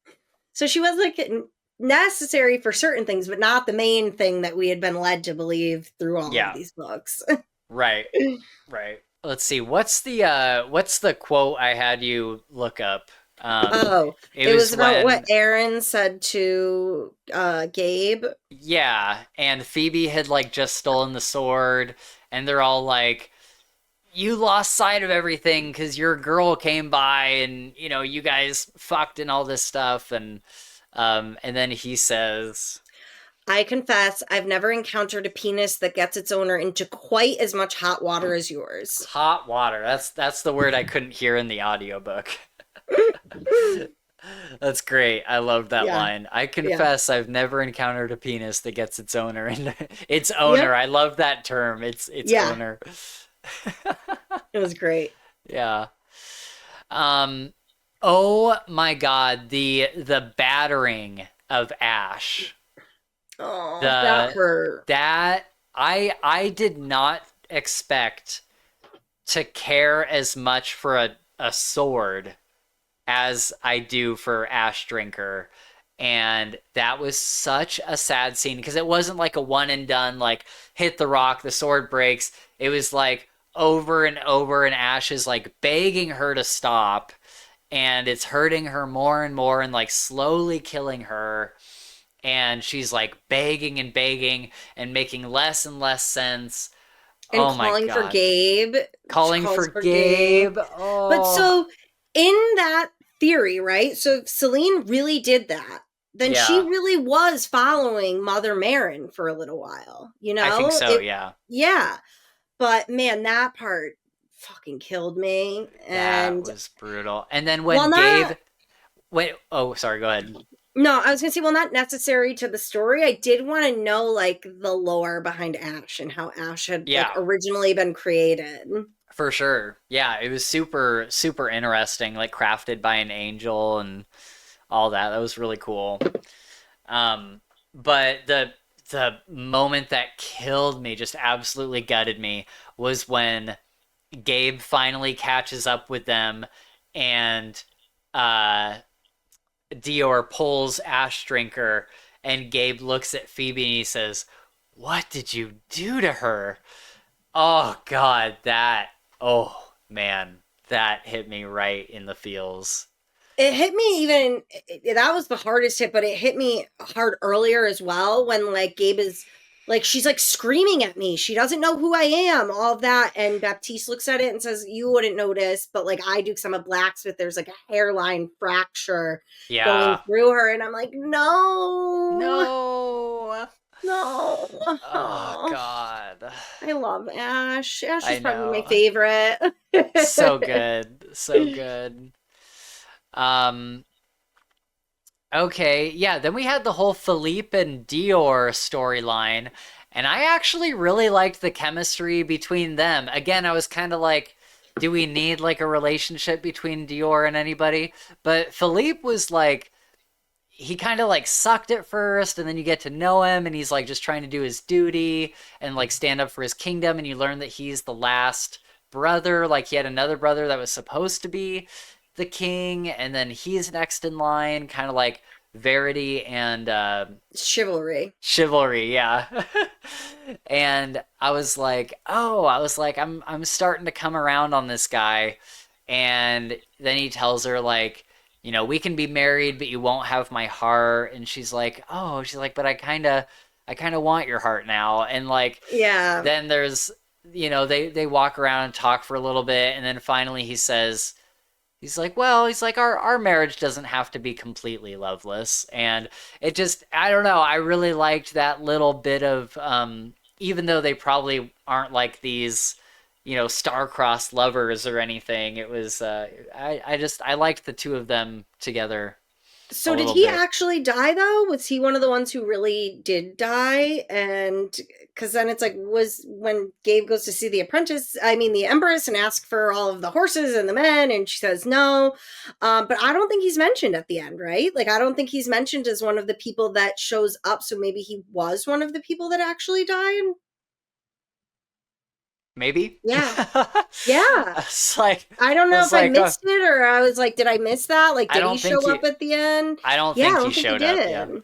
so she was like necessary for certain things, but not the main thing that we had been led to believe through all of Yeah, these books. right, right. Let's see. What's the quote I had you look up? Oh, It it was was about what when Aaron said to Gabe. yeah, and Phoebe had like just stolen the sword, and they're all like, "You lost sight of everything because your girl came by, and you guys fucked and all this stuff." And then he says, I confess, I've never encountered a penis that gets its owner into quite as much hot water as yours. "Hot water." That's the word I couldn't hear in the audiobook. That's great. I love that Yeah, line. I yeah, confess I've never encountered a penis that gets its owner and its owner. yep, I love that term. Its yeah. owner. It was great. Yeah. Um oh my God, the battering of Ash. Oh, that The hurt. that I did not expect to care as much for a sword as I do for Ash Drinker. And that was such a sad scene because it wasn't like a one and done, like hit the rock, the sword breaks. It was like over and over, and Ash is like begging her to stop, and it's hurting her more and more, and like slowly killing her. And she's like begging and begging and making less and less sense. And Oh my calling for God. Gabe. She Calling calls for for Gabe. Gabe. But Oh, so, in that theory, right? So, if Celine really did that, then she yeah. really was following Mother Marin for a little while, you I think know? so, yeah. Yeah. But man, that part fucking killed me. That And, was brutal. And then well, when Gabe not, wait, oh, sorry, go ahead. no, I was gonna say, well, not necessary to the story. I did want to know, like, the lore behind Ash and how Ash had, like, Yeah, originally been created. for sure. Yeah, it was super super interesting, like crafted by an angel and all that. That was really cool. Um, but the moment that killed me, just absolutely gutted me, was when Gabe finally catches up with them and uh Dior pulls Ash Drinker, and Gabe looks at Phoebe and he says, "What did you do to her?" Oh God, oh man, that hit me right in the feels. It hit me even, that was the hardest hit, but it hit me hard earlier as well when, like, Gabe is like, she's like screaming at me. She doesn't know who I am, all of that. And Baptiste looks at it and says, you wouldn't notice, but like I do because I'm a blacksmith. There's like a hairline fracture going Yeah. through her. And I'm like, no, No. no. Oh Oh, God. I love Ash. Ash is I probably my know. favorite. So good. So good. Um okay, yeah, then we had the whole Philippe and Dior storyline, And I actually really liked the chemistry between them. Again, I was kind of like, do we need like a relationship between Dior and anybody? But Philippe was like, he kind of like sucked at first, and then you get to know him, and he's like just trying to do his duty and like stand up for his kingdom, and you learn that he's the last brother. Like he had another brother that was supposed to be the king, and then he's next in line, kind of like Verity and Chivalry. Chivalry, yeah. And I was like, oh, I'm starting to come around on this guy. And then he tells her like, we can be married, but you won't have my heart. And she's like, but I kind of want your heart now. And like, Yeah. then there's, they walk around and talk for a little bit, and then finally he says, our marriage doesn't have to be completely loveless. And it just, I don't know, I really liked that little bit of, even though they probably aren't like these, star-crossed lovers or anything, it was, I liked the two of them together a So did little he bit. actually die though? Was he one of the ones who really did die? And because then it's like, was when Gabe goes to see the Empress, and ask for all of the horses and the men, and she says no. But I don't think he's mentioned at the end, right? Like, I don't think he's mentioned as one of the people that shows up. So maybe he was one of the people that actually died. Maybe? Yeah. Yeah. It's like, I don't I know was if I like, oh, missed it, or I was like, did I miss that? Like, I did he don't think show up he, at the end? I don't Yeah, I think he don't think he showed up, yeah. did.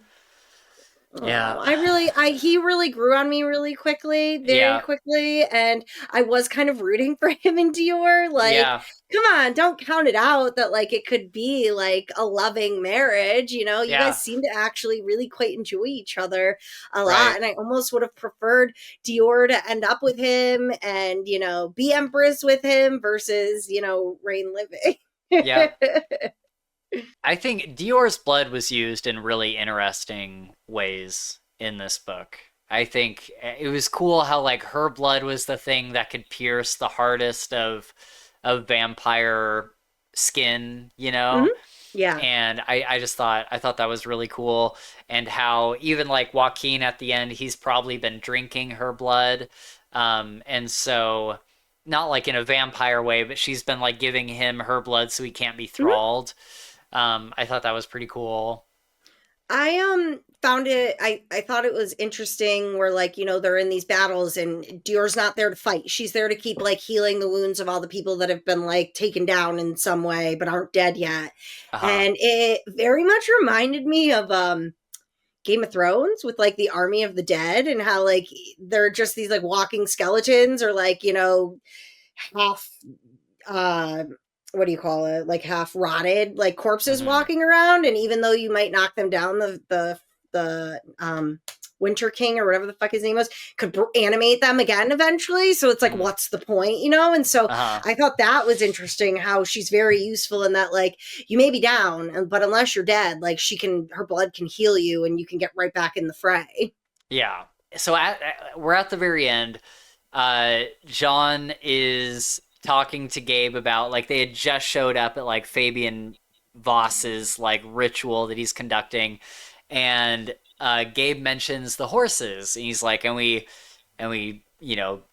Yeah. Oh, he really grew on me really quickly, very Yeah. quickly, and I was kind of rooting for him and Dior. Like, Yeah. come on, don't count it out that like it could be like a loving marriage. You Yeah. guys seem to actually really quite enjoy each other a lot, Right. and I almost would have preferred Dior to end up with him and be Empress with him versus Reign living. Yeah. I think Dior's blood was used in really interesting ways in this book. I think it was cool how like her blood was the thing that could pierce the hardest of vampire skin, Mhm. Yeah. And I thought that was really cool. And how even like Joaquin at the end, he's probably been drinking her blood. And so not like in a vampire way, but she's been like giving him her blood so he can't be Mhm. thralled. I thought that was pretty cool. I found it I thought it was interesting where like, they're in these battles and Dior's not there to fight. She's there to keep like healing the wounds of all the people that have been like taken down in some way but aren't dead yet. Uh-huh. And it very much reminded me of Game of Thrones with like the army of the dead, and how like they're just these like walking skeletons, or like, half uh what do you call it, like half rotted like corpses Hmm. walking around, and even though you might knock them down, the Winter King or whatever the fuck his name was could animate them again eventually, so it's like, Hmm. what's the point? And so Uh-huh. I thought that was interesting, how she's very useful in that, like, you may be down, but unless you're dead, like, her blood can heal you and you can get right back in the fray. Yeah. So we're at the very end. John is talking to Gabe about like they had just showed up at like Fabian Voss's like ritual that he's conducting, and Gabe mentions the horses, and he's like, and we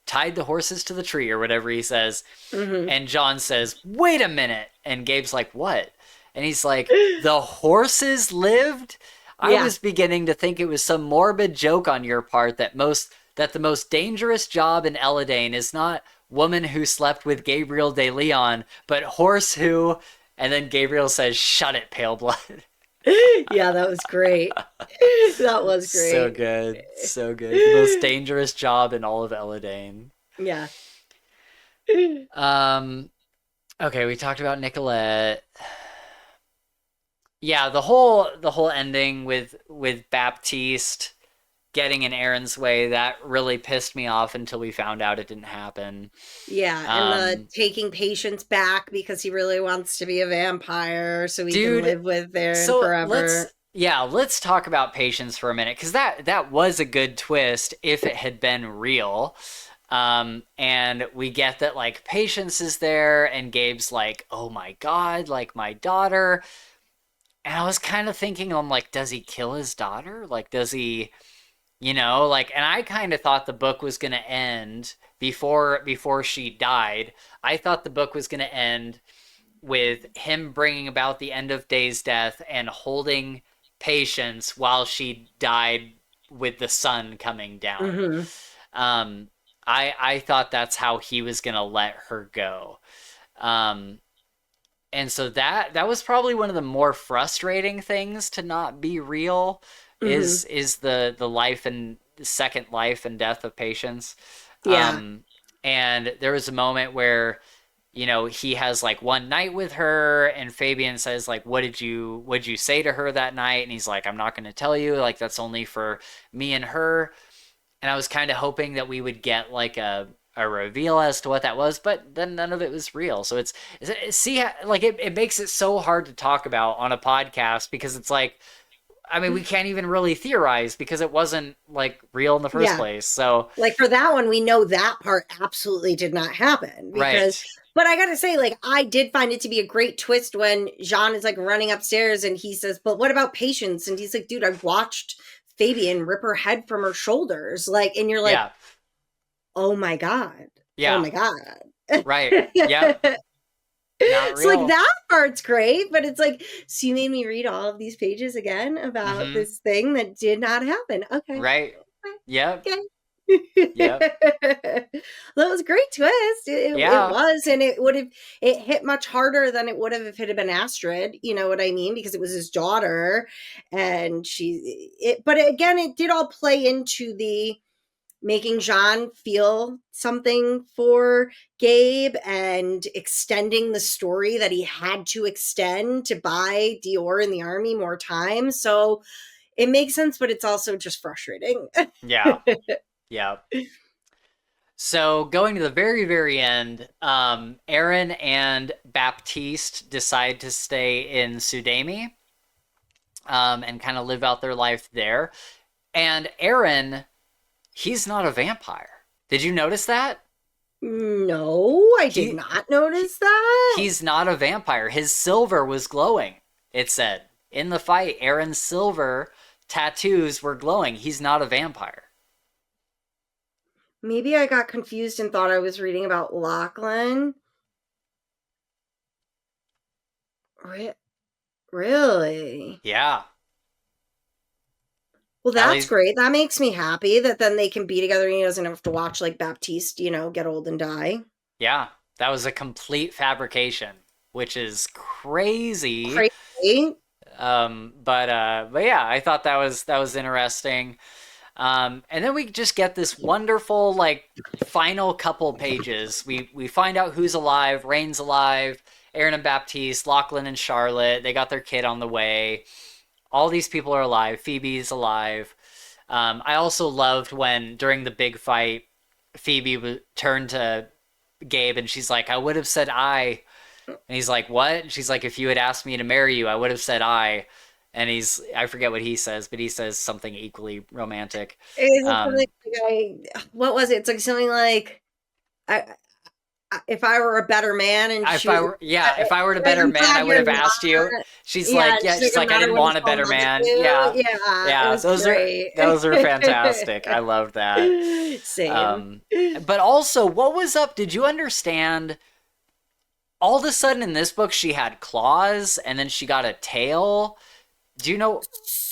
tied the horses to the tree or whatever he says, Hmm. and John says, "Wait a minute," and Gabe's like, "What?" And he's like, "The horses lived." I Yeah. was beginning to think it was some morbid joke on your part that the most dangerous job in Elladane is not woman who slept with Gabriel de Leon, but horse who. And then Gabriel says, "Shut it, pale blood." Yeah, that was great. That was So great. good, so good. The most dangerous job in all of Elladane. Yeah. Um. Okay, we talked about Nicolette. Yeah, the whole ending with Baptiste getting in Aaron's way, that really pissed me off until we found out it didn't happen. Yeah, and the Um, taking Patience back because he really wants to be a vampire so he can dude, live with Aaron so let's forever. yeah, let's talk about Patience for a minute, because that was a good twist if it had been real. And we get that like Patience is there, and Gabe's like, "Oh my God, like my daughter." And I was kind of thinking, I'm like, does he kill his daughter? Like, does he? You know, like, and I kind of thought the book was going to end before she died. I thought the book was going to end with him bringing about the end of Day's death and holding Patience while she died with the sun coming down. Hmm. Um, I thought that's how he was going to let her go. Um, and so that was probably one of the more frustrating things to not be real Hmm. is the life and the second life and death of Patience. Yeah. Um, and there was a moment where he has like one night with her and Fabian says like what'd you say to her that night, and he's like, I'm not going to tell you, like that's only for me and her. And I was kind of hoping that we would get like a reveal as to what that was, but then none of it was real. So see, like it makes it so hard to talk about on a podcast because it's like, I mean, we can't even really theorize because it wasn't like real in the first Yeah. place. So Like for that one, we know that part absolutely did not happen because, right, but I gotta say, like, I did find it to be a great twist when Jean is like running upstairs and he says, but what about Patience? And he's like, dude, I watched Fabian rip her head from her shoulders. Like, and you're like, yeah, oh my God. Oh yeah, my God. right, yep, not So like real. that part's great, but it's like, so you made me read all of these pages again about Mm-hmm. this thing that did not happen. Okay. Right. Yep. Okay. Yep. That was a great twist. It Yeah. was, and it would have it hit much harder than it would have if it had been Astrid. You know what I mean? Because it was his daughter, and But again, it did all play into the making Jean feel something for Gabe and extending the story that he had to extend to buy Dior in the army more time. So it makes sense, but it's also just frustrating. Yeah. Yeah. So going to the very, very end, Aaron and Baptiste decide to stay in Sudami, and kind of live out their life there. And Aaron, he's not a vampire. Did you notice that? No, I did He, not he notice that. he's not a vampire. His silver was glowing. It said in the fight, Aaron's silver tattoos were glowing. He's not a vampire. Maybe I got confused and thought I was reading about Lachlan. Really? Yeah. Well, At that's least, great. That makes me happy that then they can be together and he doesn't have to watch like Baptiste, get old and die. yeah, that was a complete fabrication, which is crazy. Crazy. But yeah, I thought that was interesting. And then we just get this wonderful like final couple pages. We find out who's alive. Rain's alive. Aaron and Baptiste, Lachlan and Charlotte. They got their kid on the way. All these people are alive. Phoebe's alive. I also loved when during the big fight, Phoebe turned to Gabe and she's like, "I would have said I." And he's like, "What?" And she's like, "If you had asked me to marry you, I would have said I." And I forget what he says, but he says something equally romantic. Is it Um, something what was it? It's like something like, I, if I were a better man and if I were, yeah, if I were a better I'm man, I glad would you're have asked you. not. She's Yeah, like, yeah, she's she's like, I'm like, I not didn't everyone want a fell in better love with man. you. Yeah, Yeah, it yeah, was those are great. those are fantastic. I love that. Same. Um, but also, what was up? Did you understand? All of a sudden in this book, she had claws, and then she got a tail. Do you know?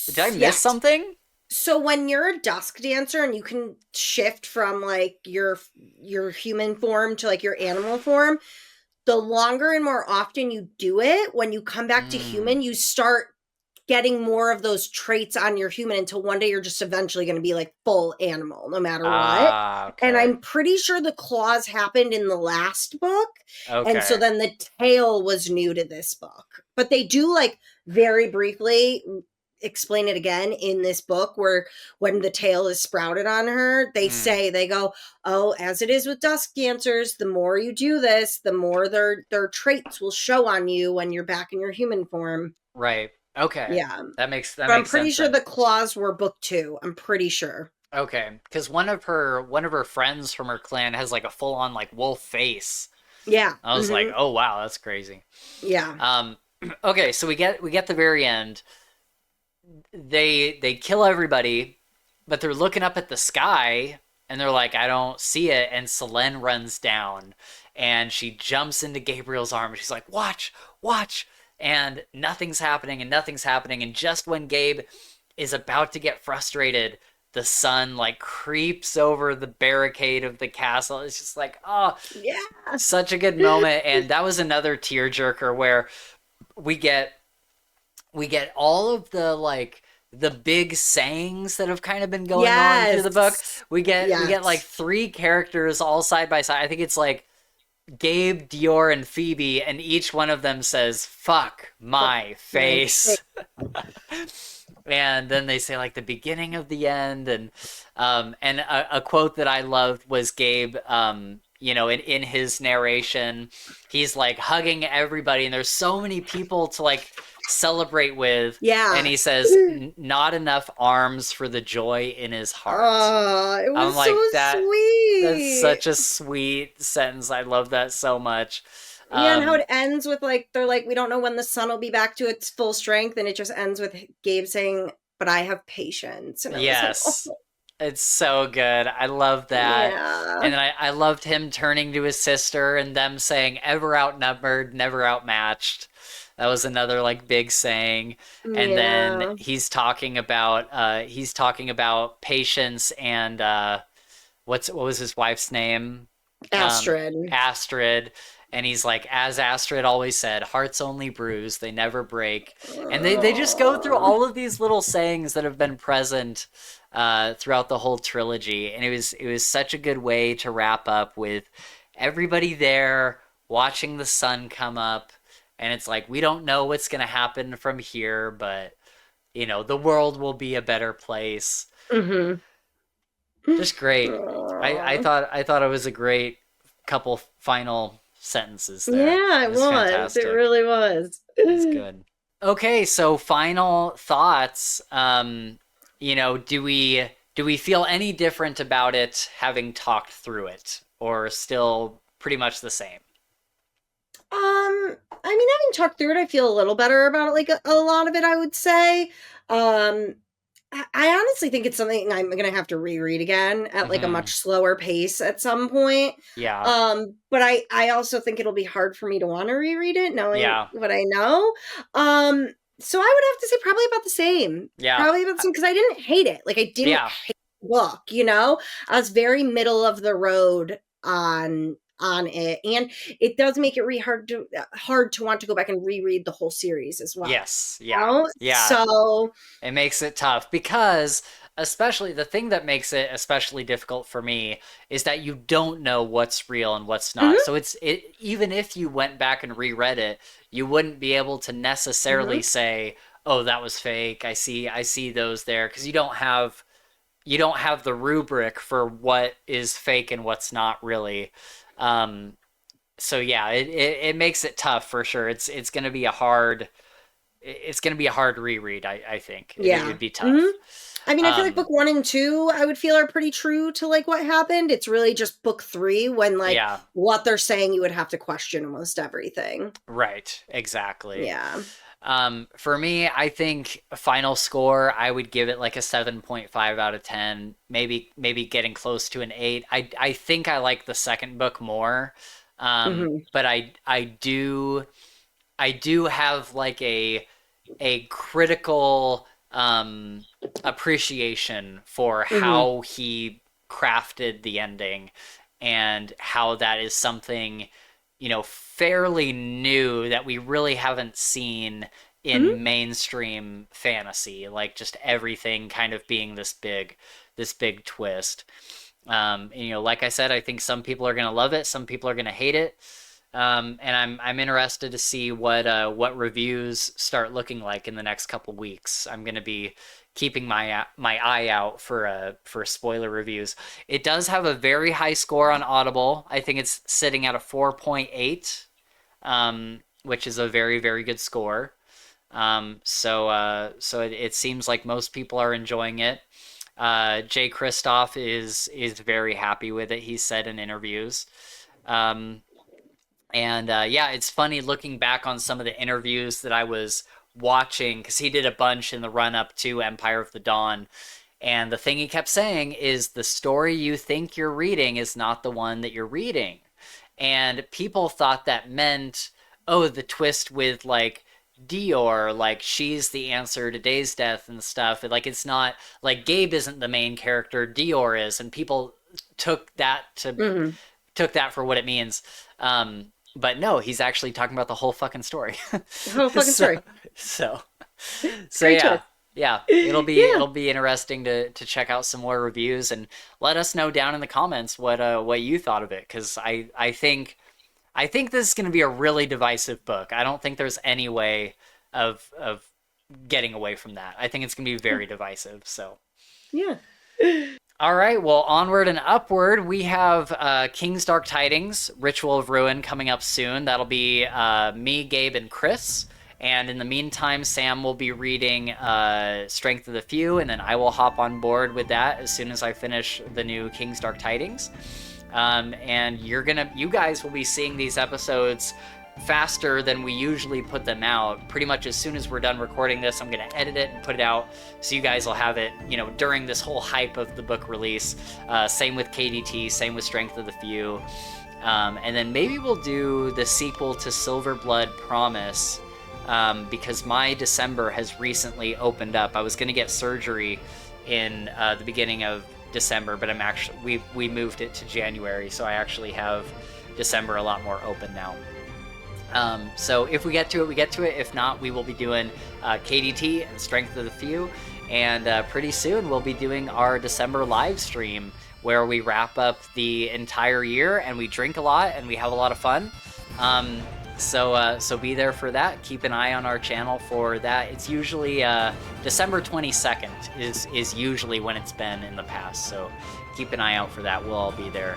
Did I miss Yes. something? So when you're a dusk dancer and you can shift from like your human form to like your animal form, the longer and more often you do it, when you come back to Mm. human, you start getting more of those traits on your human until one day you're just eventually going to be like full animal no matter what. Ah, And okay. I'm pretty sure the claws happened in the last book. And so Okay. then the tail was new to this book. But they do like very briefly explain it again in this book where when the tail is sprouted on her, Mm. they go, oh, as it is with dusk dancers, the more you do this, the more their traits will show on you when you're back in your human form. Right. Okay. Yeah. That But I'm makes pretty sense sure then. the claws were book 2. I'm pretty sure. Okay, because one of her friends from her clan has like a full on like wolf face. Yeah. I was like, Hmm. oh wow, that's crazy. Yeah. Um, okay, so we get the very end. They kill everybody. but they're looking up at the sky and they're like, I don't see it. And Selene runs down and she jumps into Gabriel's arm and she's like, watch, watch. And nothing's happening and nothing's happening. And just when Gabe is about to get frustrated, the sun like creeps over the barricade of the castle. It's just like, oh, Yeah. such a good moment. And that was another tearjerker where we get all of the like the big sayings that have kind of been going on through the book. Yes. We get like Yes. three characters all side by side. I think it's like Gabe, Dior, and Phoebe, and each one of them says "fuck my face," and then they say like the beginning of the end, and a quote that I loved was Gabe. In his narration, he's like hugging everybody, and there's so many people to like celebrate with. Yeah. And he says, "Not enough arms for the joy in his heart." Oh, it I'm was like, so that's sweet. such a sweet sentence. I love that so much. Yeah, and how it ends with like they're like, we don't know when the sun will be back to its full strength, and it just ends with Gabe saying, "But I have patience." And I was like, Yes. oh, It's so good. I love that. yeah. And then I loved him turning to his sister and them saying, ever outnumbered, never outmatched. That was another like big saying. And then Yeah. he's talking about patience and what was his wife's name? Astrid. Astrid. And he's like, as Astrid always said, hearts only bruise, they never break. And they just go through all of these little sayings that have been present throughout the whole trilogy. And it was such a good way to wrap up with everybody there watching the sun come up. And it's like, we don't know what's going to happen from here, but, the world will be a better place. Mm-hmm. Just great. I thought it was a great couple final sentences there. Yeah, It it was was. fantastic. It really was. It's good. Okay, so final thoughts. Do we feel any different about it having talked through it, or still pretty much the same? I mean, having talked through it, I feel a little better about it. Like a lot of it, I would say. Um, I honestly think it's something I'm gonna have to reread again at like a Hmm. much slower pace at some point. Yeah, But I also think it'll be hard for me to want to reread it, knowing yeah, what I know. So I would have to say probably about the same. yeah, Probably about the same because I didn't hate it. Like I didn't yeah. hate the book, you know? I was very middle of the road on it. And it does make it hard to want to go back and reread the whole series as well. Yes, You yeah, know? yeah. So It makes it tough because, especially the thing that makes it especially difficult for me is that you don't know what's real and what's not. mhm, So even if you went back and reread it, you wouldn't be able to necessarily mhm, say, "Oh, that was fake. I see those there," because you don't have the rubric for what is fake and what's not really. Um, so yeah, it makes it tough for sure. It's gonna be a hard reread. I think it'd yeah. be Mhm. tough. I mean, I feel like Um, book 1 and 2, I would feel are pretty true to like what happened. It's really just book 3 when like yeah, what they're saying you would have to question almost everything. right, exactly. Yeah. For me, I think a final score, I would give it like a 7.5 out of 10, maybe getting close to an 8. I think I like the second book more. Mhm. But I do have like a critical appreciation for Mhm. how he crafted the ending and how that is something, fairly new that we really haven't seen Mhm. in mainstream fantasy, like just everything kind of being this big twist. And, like I said, I think some people are gonna love it, some people are gonna hate it. And I'm interested to see what reviews start looking like in the next couple weeks. I'm gonna be keeping my eye out for spoiler reviews. It does have a very high score on Audible. I think it's sitting at a 4.8, which is a very very good score. So it seems like most people are enjoying it. Jay Kristoff is very happy with it. He said in interviews. Um, and yeah, it's funny looking back on some of the interviews that I was watching because he did a bunch in the run up to Empire of the Dawn. And the thing he kept saying is the story you think you're reading is not the one that you're reading. And people thought that meant, oh, the twist with like Dior, like she's the answer to Day's death and stuff. Like it's not like Gabe isn't the main character, Dior is, and people took that for what it means. But no, he's actually talking about the whole fucking story. The whole fucking story. So Great yeah. choice. Yeah, it'll be interesting to check out some more reviews and let us know down in the comments what you thought of it, because I think this is going to be a really divisive book. I don't think there's any way of getting away from that. I think it's going to be very divisive. So yeah. All right, well, onward and upward, we have King's Dark Tidings, Ritual of Ruin coming up soon. That'll be me, Gabe, and Chris. And in the meantime, Sam will be reading Strength of the Few, and then I will hop on board with that as soon as I finish the new King's Dark Tidings. And you guys will be seeing these episodes faster than we usually put them out. Pretty much as soon as we're done recording this, I'm going to edit it and put it out, so you guys will have it, during this whole hype of the book release. Same with KDT, same with Strength of the Few. And then maybe we'll do the sequel to Silver Blood Promise, because my December has recently opened up. I was going to get surgery in the beginning of December, but we moved it to January, so I actually have December a lot more open now. So if we get to it, we get to it. If not, we will be doing KDT and Strength of the Few, and pretty soon we'll be doing our December live stream where we wrap up the entire year and we drink a lot and we have a lot of fun. So be there for that. Keep an eye on our channel for that. It's usually December 22nd is usually when it's been in the past. So keep an eye out for that. We'll all be there.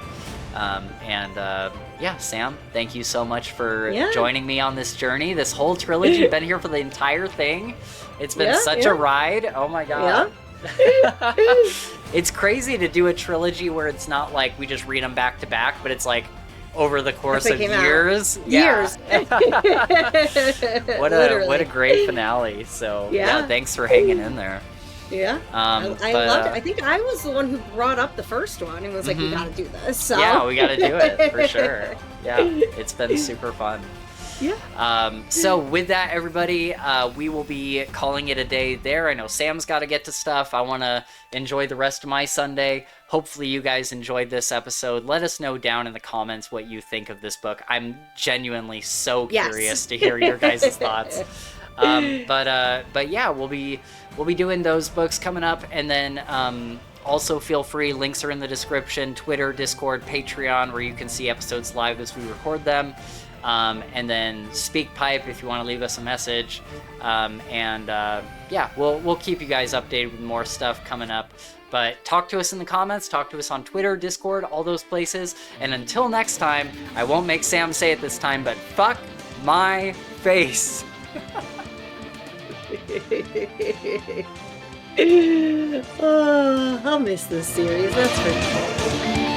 Sam, thank you so much for joining me on this journey. This whole trilogy, you've been here for the entire thing. It's been such a ride. Oh my god. Yeah. It's crazy to do a trilogy where it's not like we just read them back to back, but it's like over the course of years. Years. What a great finale. So thanks for hanging in there. Yeah. I loved it. I think I was the one who brought up the first one and was like, we gotta do this. So. Yeah, we gotta do it for sure. Yeah, it's been super fun. Yeah. So with that, everybody, we will be calling it a day there. I know Sam's got to get to stuff. I want to enjoy the rest of my Sunday. Hopefully you guys enjoyed this episode. Let us know down in the comments what you think of this book. I'm genuinely so curious to hear your guys' thoughts. But yeah, we'll be doing those books coming up, and then also feel free, links are in the description, Twitter, Discord, Patreon, where you can see episodes live as we record them. And then SpeakPipe if you want to leave us a message. We'll keep you guys updated with more stuff coming up. But talk to us in the comments, talk to us on Twitter, Discord, all those places. And until next time, I won't make Sam say it this time, but fuck my face. Oh, I'll miss this series, that's for sure.